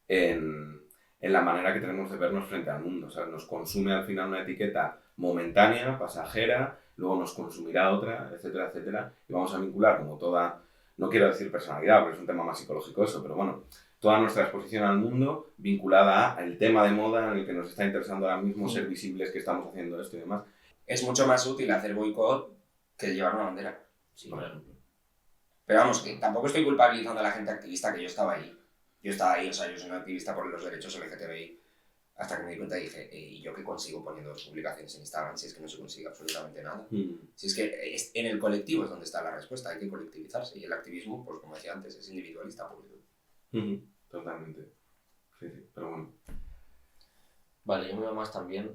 en la manera que tenemos de vernos frente al mundo. O sea, nos consume al final una etiqueta momentánea, pasajera, luego nos consumirá otra, etcétera, etcétera. Y vamos a vincular como toda, no quiero decir personalidad, porque es un tema más psicológico eso, pero bueno, toda nuestra exposición al mundo vinculada al tema de moda en el que nos está interesando ahora mismo ser visibles, que estamos haciendo esto y demás. Es mucho más útil hacer boicot que llevar una bandera. Sí, por ejemplo. Pero vamos, que tampoco estoy culpabilizando a la gente activista, que yo estaba ahí. O sea, yo soy un activista por los derechos LGTBI. Hasta que me di cuenta y dije, ¿y yo qué consigo poniendo 2 publicaciones en Instagram si es que no se consigue absolutamente nada? Si es que en el colectivo es donde está la respuesta, hay que colectivizarse. Y el activismo, pues como decía antes, es individualista. Totalmente. Sí, pero bueno. Vale, yo me voy más también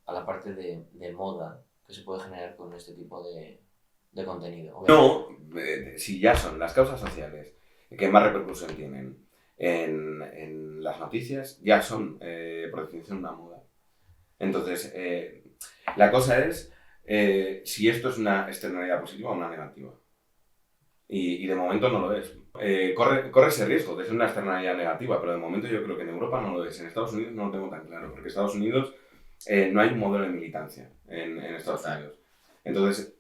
a la parte de moda que se puede generar con este tipo de contenido. No, si ya son las causas sociales que más repercusión tienen en las noticias, ya son, por definición, una moda. Entonces, la cosa es si esto es una externalidad positiva o una negativa. Y de momento no lo es. Corre ese riesgo de ser una externalidad negativa, pero de momento yo creo que en Europa no lo es. En Estados Unidos no lo tengo tan claro, porque en Estados Unidos no hay un modelo de militancia en Estados Unidos. Entonces,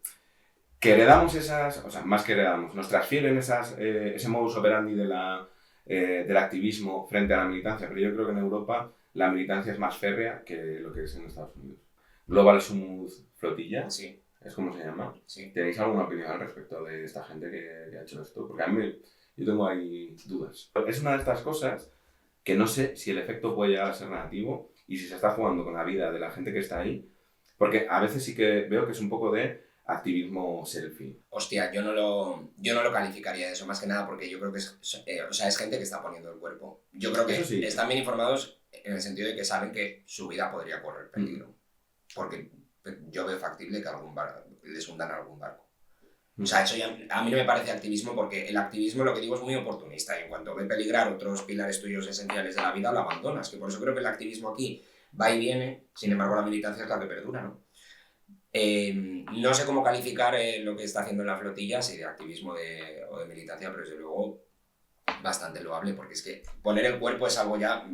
que heredamos esas, o sea, más que heredamos, nos transfieren ese modus operandi del activismo frente a la militancia, pero yo creo que en Europa la militancia es más férrea que lo que es en Estados Unidos. Global Smooth Flotilla, sí. ¿Es como se llama? Sí. ¿Tenéis alguna opinión al respecto de esta gente que ha hecho esto? Porque a mí Yo tengo ahí dudas. Es una de estas cosas que no sé si el efecto puede llegar a ser negativo y si se está jugando con la vida de la gente que está ahí, porque a veces sí que veo que es un poco de activismo selfie. Hostia, yo no lo calificaría de eso, más que nada porque yo creo que es gente que está poniendo el cuerpo. Yo creo que Sí. están bien informados en el sentido de que saben que su vida podría correr peligro. Porque yo veo factible que les hundan algún barco. O sea, eso ya a mí no me parece activismo porque el activismo, lo que digo, es muy oportunista y en cuanto ve peligrar otros pilares tuyos esenciales de la vida, lo abandonas. Que por eso creo que el activismo aquí va y viene, sin embargo la militancia es la que perdura, ¿no? No sé cómo calificar lo que está haciendo en la flotilla, si de activismo o de militancia, pero desde luego bastante loable, porque es que poner el cuerpo es algo ya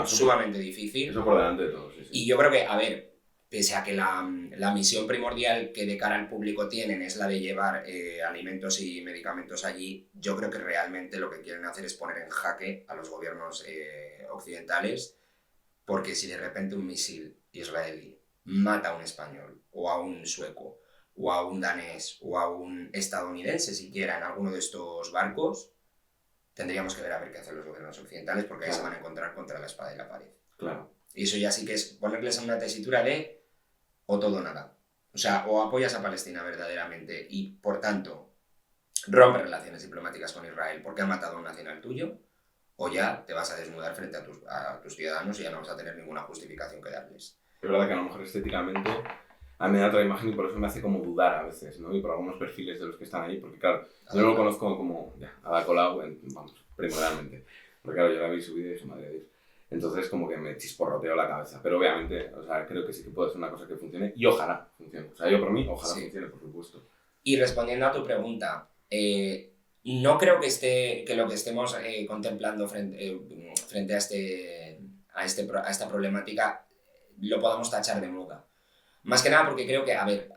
sumamente difícil. Eso por delante de todo, sí. Y yo creo que, a ver, pese a que la misión primordial que de cara al público tienen es la de llevar alimentos y medicamentos allí, yo creo que realmente lo que quieren hacer es poner en jaque a los gobiernos occidentales, porque si de repente un misil israelí mata a un español, o a un sueco, o a un danés, o a un estadounidense siquiera en alguno de estos barcos, tendríamos que ver a ver qué hacen los gobiernos occidentales, porque ahí se van a encontrar contra la espada y la pared. Claro. Y eso ya sí que es ponerles en una tesitura de o todo o nada. O sea, o apoyas a Palestina verdaderamente y, por tanto, rompes relaciones diplomáticas con Israel porque ha matado a un nacional tuyo, o ya te vas a desnudar frente a tus ciudadanos y ya no vas a tener ninguna justificación que darles. Es verdad que a lo mejor estéticamente a mí me da otra imagen y por eso me hace como dudar a veces, ¿no? Y por algunos perfiles de los que están ahí, porque claro, yo no lo conozco como Ada Colau, vamos, primordialmente. Porque claro, yo la vi subida y dije, madre de Dios. Entonces como que me chisporroteo la cabeza. Pero obviamente, o sea, creo que sí que puede ser una cosa que funcione y ojalá funcione. O sea, yo por mí, ojalá funcione, por supuesto. Y respondiendo a tu pregunta, no creo que lo que estemos contemplando frente a esta problemática lo podamos tachar de moda. Más que nada porque creo que, a ver,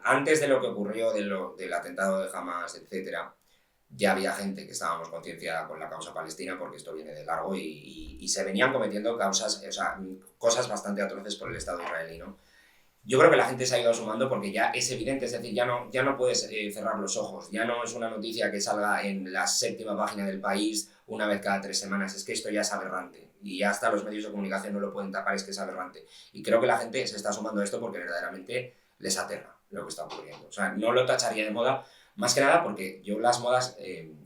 antes de lo que ocurrió, del atentado de Hamas, etcétera, ya había gente que estábamos concienciada con la causa palestina porque esto viene de largo y se venían cometiendo cosas bastante atroces por el Estado israelí, ¿no? Yo creo que la gente se ha ido sumando porque ya es evidente, es decir, ya no puedes cerrar los ojos, ya no es una noticia que salga en la 7ª página del País una vez cada 3 semanas, es que esto ya es aberrante y ya hasta los medios de comunicación no lo pueden tapar, es que es aberrante. Y creo que la gente se está sumando a esto porque verdaderamente les aterra lo que está ocurriendo. O sea, no lo tacharía de moda, más que nada porque yo las modas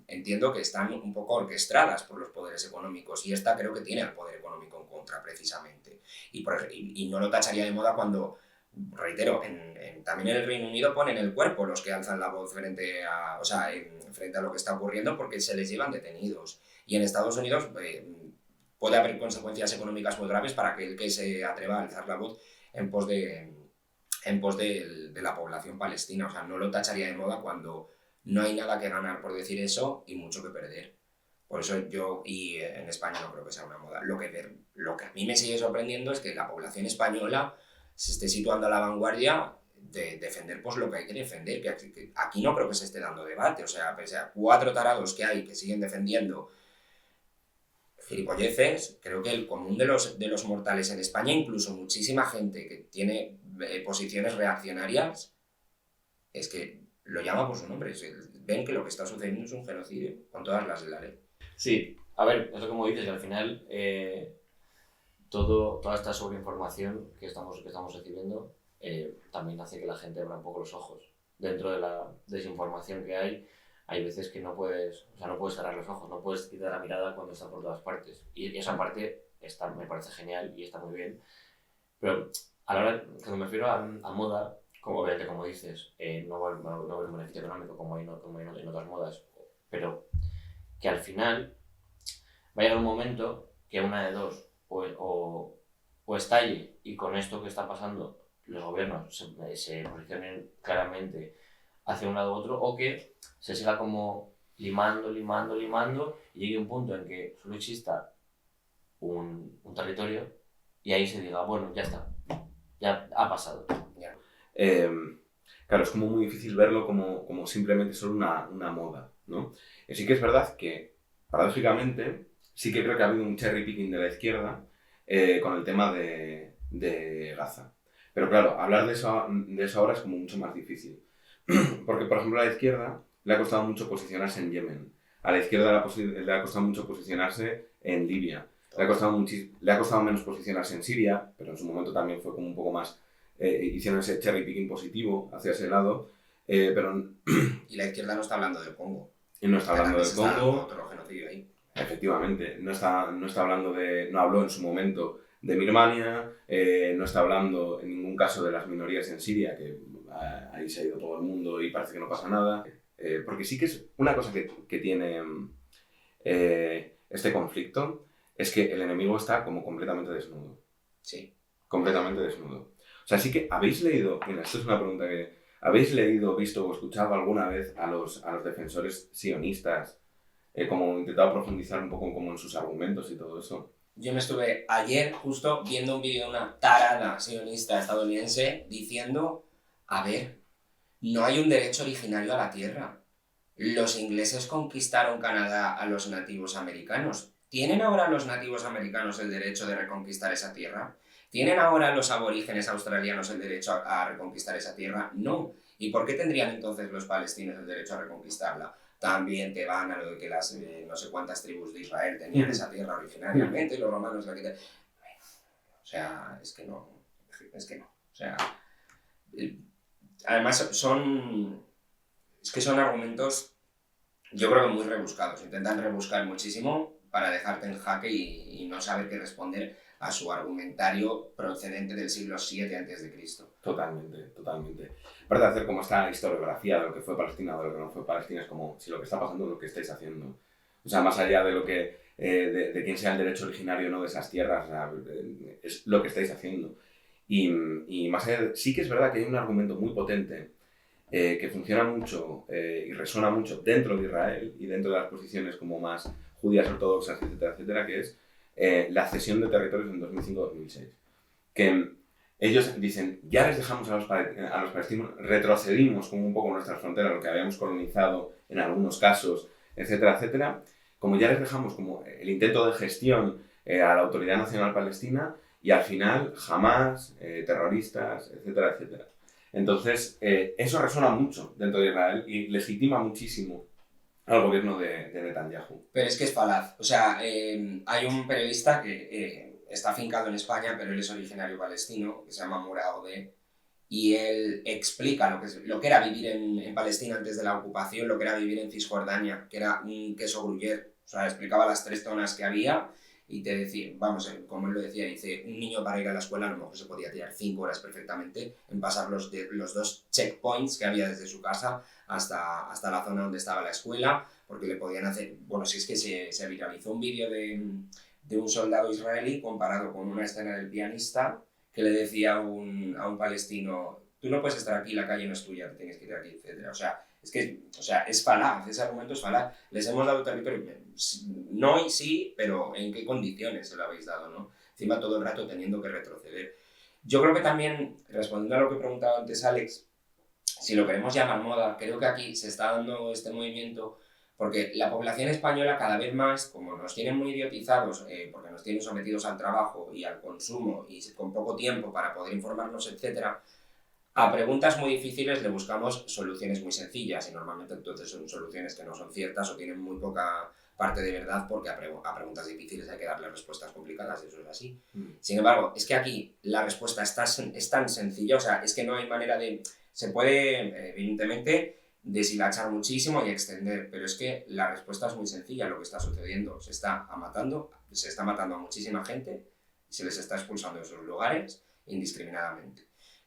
entiendo que están un poco orquestadas por los poderes económicos y esta creo que tiene el poder económico en contra precisamente. Y no lo tacharía de moda cuando... Reitero, también en el Reino Unido ponen el cuerpo los que alzan la voz frente a lo que está ocurriendo porque se les llevan detenidos. Y en Estados Unidos puede haber consecuencias económicas muy graves para aquel que se atreva a alzar la voz en pos de la población palestina. O sea, no lo tacharía de moda cuando no hay nada que ganar por decir eso y mucho que perder. Por eso en España no creo que sea una moda. Lo que a mí me sigue sorprendiendo es que la población española se esté situando a la vanguardia de defender pues lo que hay que defender, que aquí no creo que se esté dando debate, o sea, pese a 4 tarados que hay que siguen defendiendo gilipolleces, creo que el común de los mortales en España, incluso muchísima gente que tiene posiciones reaccionarias, es que lo llama por su nombre, ven que lo que está sucediendo es un genocidio, con todas las de la ley. Sí, a ver, eso como dices, que al final... toda esta sobreinformación que estamos recibiendo también hace que la gente abra un poco los ojos. Dentro de la desinformación que hay veces que no puedes cerrar los ojos, no puedes quitar la mirada cuando está por todas partes. Y esa parte me parece genial y está muy bien. Pero a la hora, cuando me refiero a moda, obviamente como dices, no va a haber un beneficio económico como hay en otras modas, pero que al final va a llegar un momento que una de dos, o estalle y con esto que está pasando los gobiernos se posicionen claramente hacia un lado u otro, o que se siga como limando y llegue un punto en que solo exista un territorio y ahí se diga, bueno, ya está, ya ha pasado. Claro, es como muy difícil verlo como simplemente solo una moda, ¿no? Y sí que es verdad que, paradójicamente, sí que creo que ha habido un cherry picking de la izquierda con el tema de Gaza. Pero claro, hablar de eso ahora es como mucho más difícil. Porque, por ejemplo, a la izquierda le ha costado mucho posicionarse en Yemen. A la izquierda le ha costado mucho posicionarse en Libia. Le ha costado menos posicionarse en Siria, pero en su momento también fue como un poco más... hicieron ese cherry picking positivo hacia ese lado. Pero... Y la izquierda no está hablando del Congo. Y no está hablando del Congo. Otro genocidio ahí. Efectivamente. No está hablando de... No habló en su momento de Birmania. No está hablando en ningún caso de las minorías en Siria, que ahí se ha ido todo el mundo y parece que no pasa nada. Porque sí que es una cosa que tiene este conflicto, es que el enemigo está como completamente desnudo. Sí. Completamente desnudo. O sea, sí que habéis leído, mira, esto es una pregunta que... ¿Habéis leído, visto o escuchado alguna vez a los defensores sionistas? Como intentado profundizar un poco como en sus argumentos y todo eso. Yo me estuve ayer justo viendo un vídeo de una tarada sionista estadounidense diciendo, a ver, no hay un derecho originario a la tierra. Los ingleses conquistaron Canadá a los nativos americanos. ¿Tienen ahora los nativos americanos el derecho de reconquistar esa tierra? ¿Tienen ahora los aborígenes australianos el derecho a reconquistar esa tierra? No. ¿Y por qué tendrían entonces los palestinos el derecho a reconquistarla? También te van a lo de que las no sé cuántas tribus de Israel tenían esa tierra originariamente y los romanos la quitaron. O sea, es que no. O sea, además son argumentos, yo creo que muy rebuscados. Intentan rebuscar muchísimo para dejarte en jaque y no saber qué responder a su argumentario procedente del siglo VII a.C. Totalmente. Aparte de hacer como esta historiografía de lo que fue Palestina o de lo que no fue Palestina, es como si lo que está pasando es lo que estáis haciendo. O sea, más allá de lo que de quién sea el derecho originario, ¿no?, de esas tierras, o sea, es lo que estáis haciendo. Y más allá sí que es verdad que hay un argumento muy potente que funciona mucho y resuena mucho dentro de Israel y dentro de las posiciones como más judías ortodoxas, etcétera, que es la cesión de territorios en 2005-2006. Que ellos dicen, ya les dejamos a los palestinos, retrocedimos como un poco nuestras fronteras, lo que habíamos colonizado en algunos casos, etcétera, como ya les dejamos como el intento de gestión a la Autoridad Nacional Palestina y al final Hamas, terroristas, etcétera. Entonces, eso resuena mucho dentro de Israel y legitima muchísimo al gobierno de Netanyahu. Pero es que es falaz. O sea, hay un periodista que está afincado en España, pero él es originario palestino, que se llama Murad Odeh, y él explica lo que era vivir en Palestina antes de la ocupación, lo que era vivir en Cisjordania, que era un queso gruyère. O sea, explicaba las 3 zonas que había y te decía, vamos, como él lo decía, dice, un niño para ir a la escuela a lo mejor se podía tirar 5 horas perfectamente en pasar los 2 checkpoints que había desde su casa hasta la zona donde estaba la escuela, porque le podían hacer... Bueno, si es que se viralizó un vídeo de un soldado israelí comparado con una escena del pianista que le decía a un palestino, tú no puedes estar aquí, la calle no es tuya, te tienes que ir aquí, etc. O sea, es falaz, ese argumento es falaz. Les hemos dado territorio, no y sí, pero ¿en qué condiciones se lo habéis dado, no? Encima todo el rato teniendo que retroceder. Yo creo que también, respondiendo a lo que preguntaba antes Alex, si lo queremos llamar moda, creo que aquí se está dando este movimiento porque la población española cada vez más, como nos tienen muy idiotizados, porque nos tienen sometidos al trabajo y al consumo y con poco tiempo para poder informarnos, etc., a preguntas muy difíciles le buscamos soluciones muy sencillas y normalmente entonces son soluciones que no son ciertas o tienen muy poca parte de verdad porque a preguntas difíciles hay que darle respuestas complicadas, eso es así. Sin embargo, es que aquí la respuesta es tan sencilla, o sea, es que no hay manera de... Se puede, evidentemente, deshilachar muchísimo y extender, pero es que la respuesta es muy sencilla. Lo que está sucediendo, se está matando a muchísima gente y se les está expulsando de sus lugares indiscriminadamente.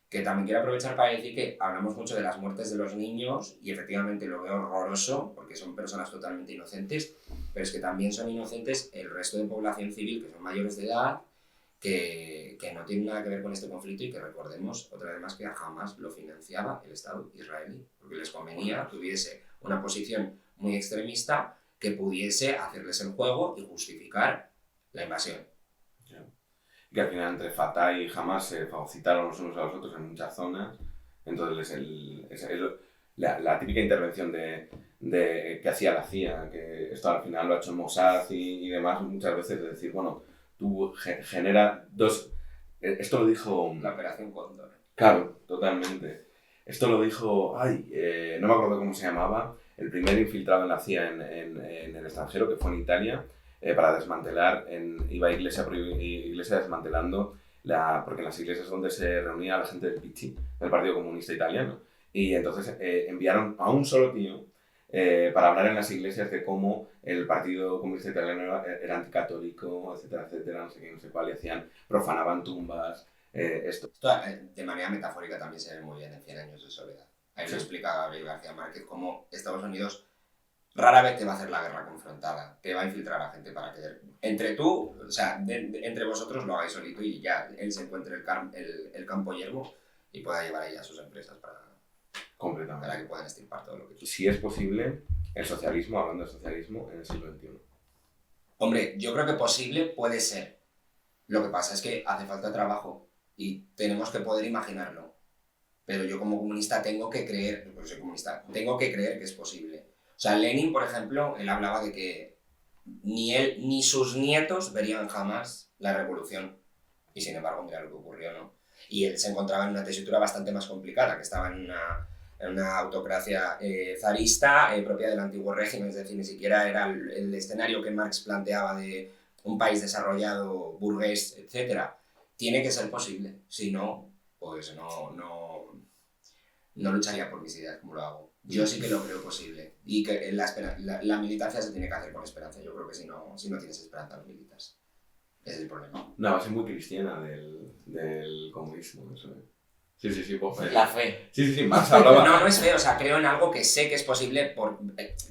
Que también quiero aprovechar para decir que hablamos mucho de las muertes de los niños y efectivamente lo veo horroroso porque son personas totalmente inocentes, pero es que también son inocentes el resto de población civil que son mayores de edad, que no tienen nada que ver con este conflicto y que recordemos otra vez más que jamás lo financiaba el Estado israelí, porque les convenía que hubiese una posición muy extremista que pudiese hacerles el juego y justificar la invasión. Y que al final entre Fatah y Hamas se fagocitaron los unos a los otros en muchas zonas, entonces la típica intervención que hacía la CIA, que esto al final lo ha hecho Mossad y demás muchas veces, de decir, bueno, tú genera dos... Esto lo dijo... La Operación Cóndor. Claro, totalmente. Esto lo dijo... no me acuerdo cómo se llamaba, el primer infiltrado en la CIA en el extranjero, que fue en Italia, para desmantelar, iba iglesia desmantelando, porque en las iglesias donde se reunía la gente del PCI, del Partido Comunista Italiano, y entonces enviaron a un solo tío para hablar en las iglesias de cómo el Partido Comunista Italiano era anticatólico, etcétera, etcétera, no sé qué, no sé cuál, y profanaban tumbas, esto. Esto de manera metafórica también se ve muy bien en 100 años de soledad. Ahí lo explica Gabriel García Márquez, cómo Estados Unidos rara vez te va a hacer la guerra confrontada, te va a infiltrar a la gente para que entre tú, o sea, entre vosotros lo hagáis solito y ya él se encuentre el campo yermo y pueda llevar ahí a sus empresas para que puedan estirpar todo lo que Si es posible, el socialismo, hablando de socialismo, en el siglo XXI. Hombre, yo creo que posible puede ser. Lo que pasa es que hace falta trabajo y tenemos que poder imaginarlo. Pero yo como comunista tengo que creer, porque soy comunista, tengo que creer que es posible. O sea, Lenin, por ejemplo, él hablaba de que ni él ni sus nietos verían jamás la revolución. Y sin embargo, mira lo que ocurrió, ¿no? Y él se encontraba en una tesitura bastante más complicada, que estaba en una autocracia zarista, propia del antiguo régimen, es decir, ni siquiera era el escenario que Marx planteaba de un país desarrollado, burgués, etc. Tiene que ser posible, si no, pues no lucharía por mis ideas como lo hago. Yo sí que lo creo posible. Y que la militancia se tiene que hacer con esperanza. Yo creo que si no tienes esperanza no militas. Ese es el problema. Una base muy cristiana del comunismo, eso. Sí, pues, la fe. Sí, Marx hablaba... No es fe, o sea, creo en algo que sé que es posible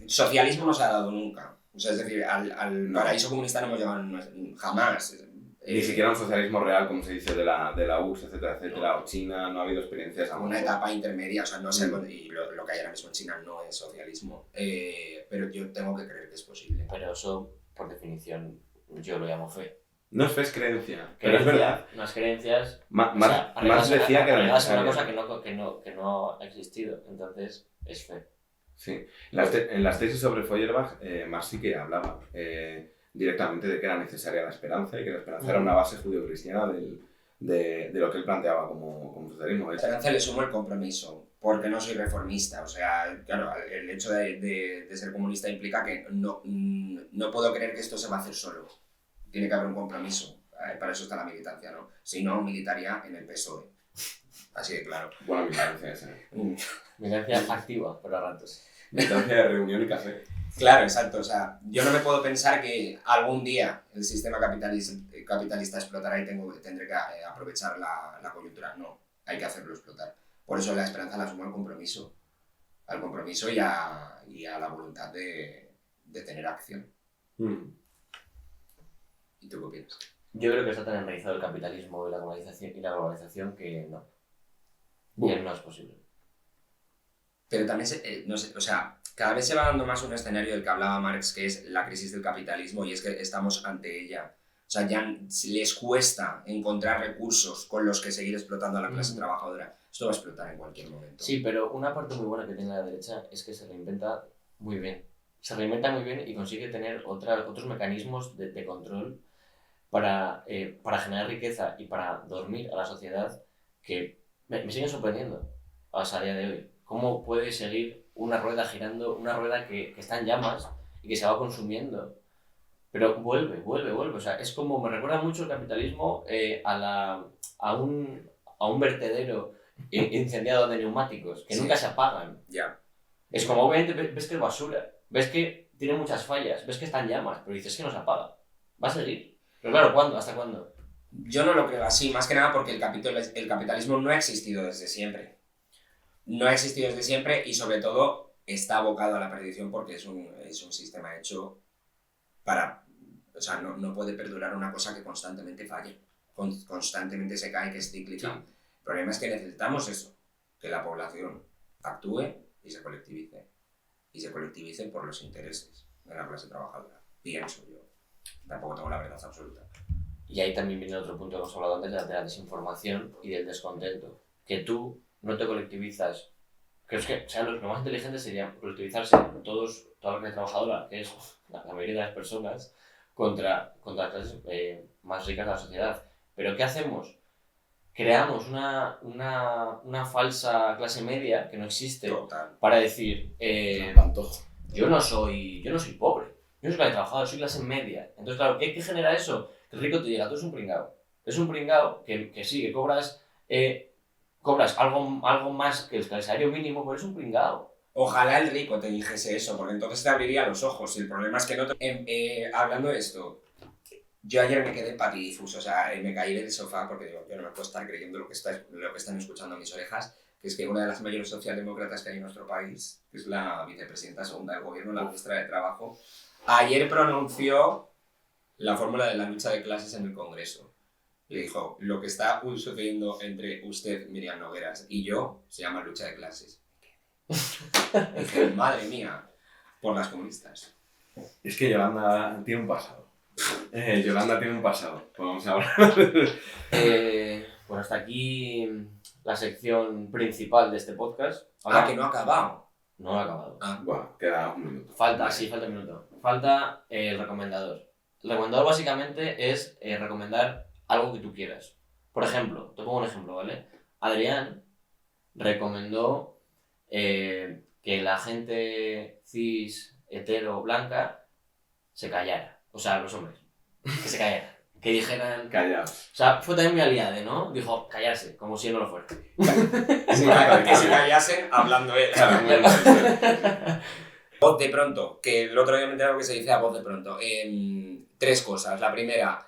socialismo no se ha dado nunca. O sea, es decir, al paraíso comunista no hemos llegado jamás. Ni siquiera un socialismo real, como se dice, de la URSS, etcétera, o China, no ha habido experiencias. Una etapa intermedia, o sea, no sé, y lo que hay ahora mismo en China no es socialismo, pero yo tengo que creer que es posible. Pero eso, por definición, yo lo llamo fe. No es fe, es creencia, pero es verdad. Unas creencias... Marx decía que era necesaria. Una cosa que no ha existido, entonces es fe. Sí, en las tesis sobre Feuerbach, Marx sí que hablaba directamente de que era necesaria la esperanza y que la esperanza era una base judio-cristiana de lo que él planteaba como socialismo. A la esperanza le sumo el compromiso, porque no soy reformista. O sea, claro, el hecho de ser comunista implica que no puedo creer que esto se va a hacer solo. Tiene que haber un compromiso. Para eso está la militancia, ¿no? Si no, militaría en el PSOE. Así de claro. Buena militancia esa. Militancia activa, pero a ratos. Militancia de reunión y café. Claro, exacto. O sea, yo no me puedo pensar que algún día el sistema capitalista explotará y tendré que aprovechar la coyuntura. No, hay que hacerlo explotar. Por eso la esperanza la sumo al compromiso. Al compromiso y a la voluntad de tener acción. ¿Y tú qué opinas? Yo creo que está tan enraizado el capitalismo y la globalización que no. Bien, no es posible. Pero también, no sé, o sea, cada vez se va dando más un escenario del que hablaba Marx, que es la crisis del capitalismo, y es que estamos ante ella. O sea, ya les cuesta encontrar recursos con los que seguir explotando a la clase trabajadora. Esto va a explotar en cualquier momento. Sí, pero una parte muy buena que tiene la derecha es que se reinventa muy bien. Se reinventa muy bien y consigue tener otros mecanismos de control para generar riqueza y para dormir a la sociedad que me siguen sorprendiendo hasta el día de hoy. ¿Cómo puede seguir una rueda girando, una rueda que está en llamas y que se va consumiendo? Pero vuelve. O sea, es como, me recuerda mucho el capitalismo a un vertedero incendiado de neumáticos que nunca se apagan. Ya. Es como, obviamente, ves que es basura, ves que tiene muchas fallas, ves que está en llamas, pero dices que no se apaga. Va a seguir. Pero claro, ¿cuándo? ¿Hasta cuándo? Yo no lo creo así, más que nada porque el capitalismo no ha existido desde siempre. No ha existido desde siempre y sobre todo está abocado a la perdición porque es un sistema hecho para... O sea, no puede perdurar una cosa que constantemente falle, constantemente se cae, que es cíclica. Sí. El problema es que necesitamos eso, que la población actúe y se colectivice. Y se colectivice por los intereses de la clase trabajadora. Pienso yo. Tampoco tengo la verdad absoluta. Y ahí también viene otro punto que hemos hablado antes, de la desinformación y del descontento. Que tú no te colectivizas. Creo que lo más inteligente sería colectivizarse toda la clase trabajadora, que es la mayoría de las personas, contra las clases más ricas de la sociedad. Pero ¿qué hacemos? creamos una falsa clase media que no existe Total. para decir, Pantojo. yo no soy pobre, yo no soy clase trabajadora, soy clase media. Entonces, claro, ¿qué genera eso? Que el rico te diga, tú eres un pringao. Es un pringao que sí, que cobras algo más que el salario mínimo, pero es un pringao. Ojalá el rico te dijese eso, porque entonces te abriría los ojos. Y el problema es que no te... hablando de esto, yo ayer me quedé patidifuso, o sea, me caí del sofá porque digo, yo no me puedo estar creyendo lo que están escuchando mis orejas, que es que una de las mayores socialdemócratas que hay en nuestro país, que es la vicepresidenta segunda del gobierno, la ministra de Trabajo, ayer pronunció la fórmula de la lucha de clases en el Congreso. Le dijo, lo que está sucediendo entre usted, Miriam Nogueras, y yo, se llama lucha de clases. Dije, madre mía, por las comunistas. Es que Yolanda tiene un pasado. Yolanda tiene un pasado. Podemos hablar. Pues hasta aquí la sección principal de este podcast. Ahora, Que no ha acabado. no lo he acabado. Bueno, queda un minuto. Falta Vale. un minuto. Falta el recomendador. El recomendador básicamente es recomendar algo que tú quieras. Por ejemplo, te pongo un ejemplo, ¿vale? Adrián recomendó que la gente cis, hetero, blanca se callara. O sea, los hombres. Que se callaran. Que dijeran... Callaos. O sea, fue también muy aliade, ¿no? Dijo, callarse, como si no lo fuera. Que se callasen hablando él. Claro, muy bien. Voz de pronto, que el otro día me enteré que se dice a voz de pronto. 3 cosas. La primera,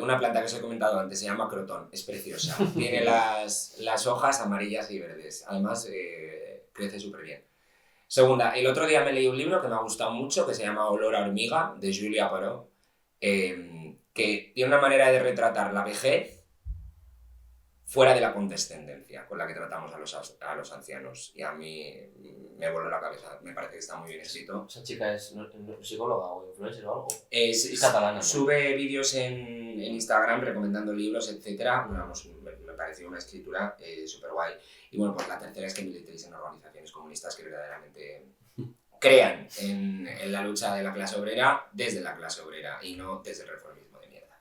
una planta que os he comentado antes, se llama crotón, es preciosa. Tiene las hojas amarillas y verdes. Además, crece súper bien. Segunda, el otro día me leí un libro que me ha gustado mucho, que se llama Olor a hormiga, de Julia Parot, que tiene una manera de retratar la vejez fuera de la condescendencia con la que tratamos a los ancianos. Y a mí me voló la cabeza, me parece que está muy bien escrito. Esa chica es psicóloga o influencer o algo. Es catalana, ¿no? Sube vídeos en Instagram recomendando libros, etc. Vamos, me pareció una escritura súper guay. Y bueno, pues la tercera es que militéis en organizaciones comunistas que verdaderamente crean en la lucha de la clase obrera desde la clase obrera y no desde el reformismo de mierda.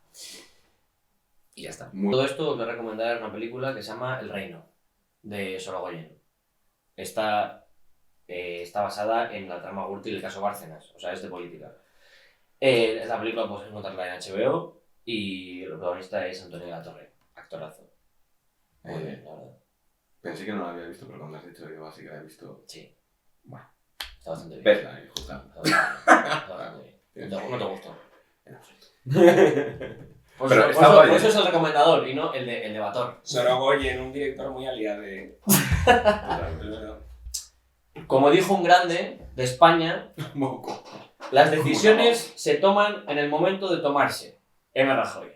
Y ya está. Todo esto os voy a recomendar una película que se llama El Reino, de Sorogoyen. Está basada en la trama Gürtel y el caso Bárcenas, o sea, es de política. La película puedes encontrarla en HBO y el protagonista es Antonio Latorre, actorazo. Muy bien, la verdad. Pensé que no la había visto, pero cuando has dicho digo, así que la he visto. Sí. Bueno. Está bastante bien. Vesla, justo. Está bastante bien. No te gustó. En absoluto. Por Pero eso, está guay, es el recomendador y no el debator. Sorogoyen, un director muy aliado de... Como dijo un grande de España, Moco. las decisiones se toman en el momento de tomarse. M. Rajoy.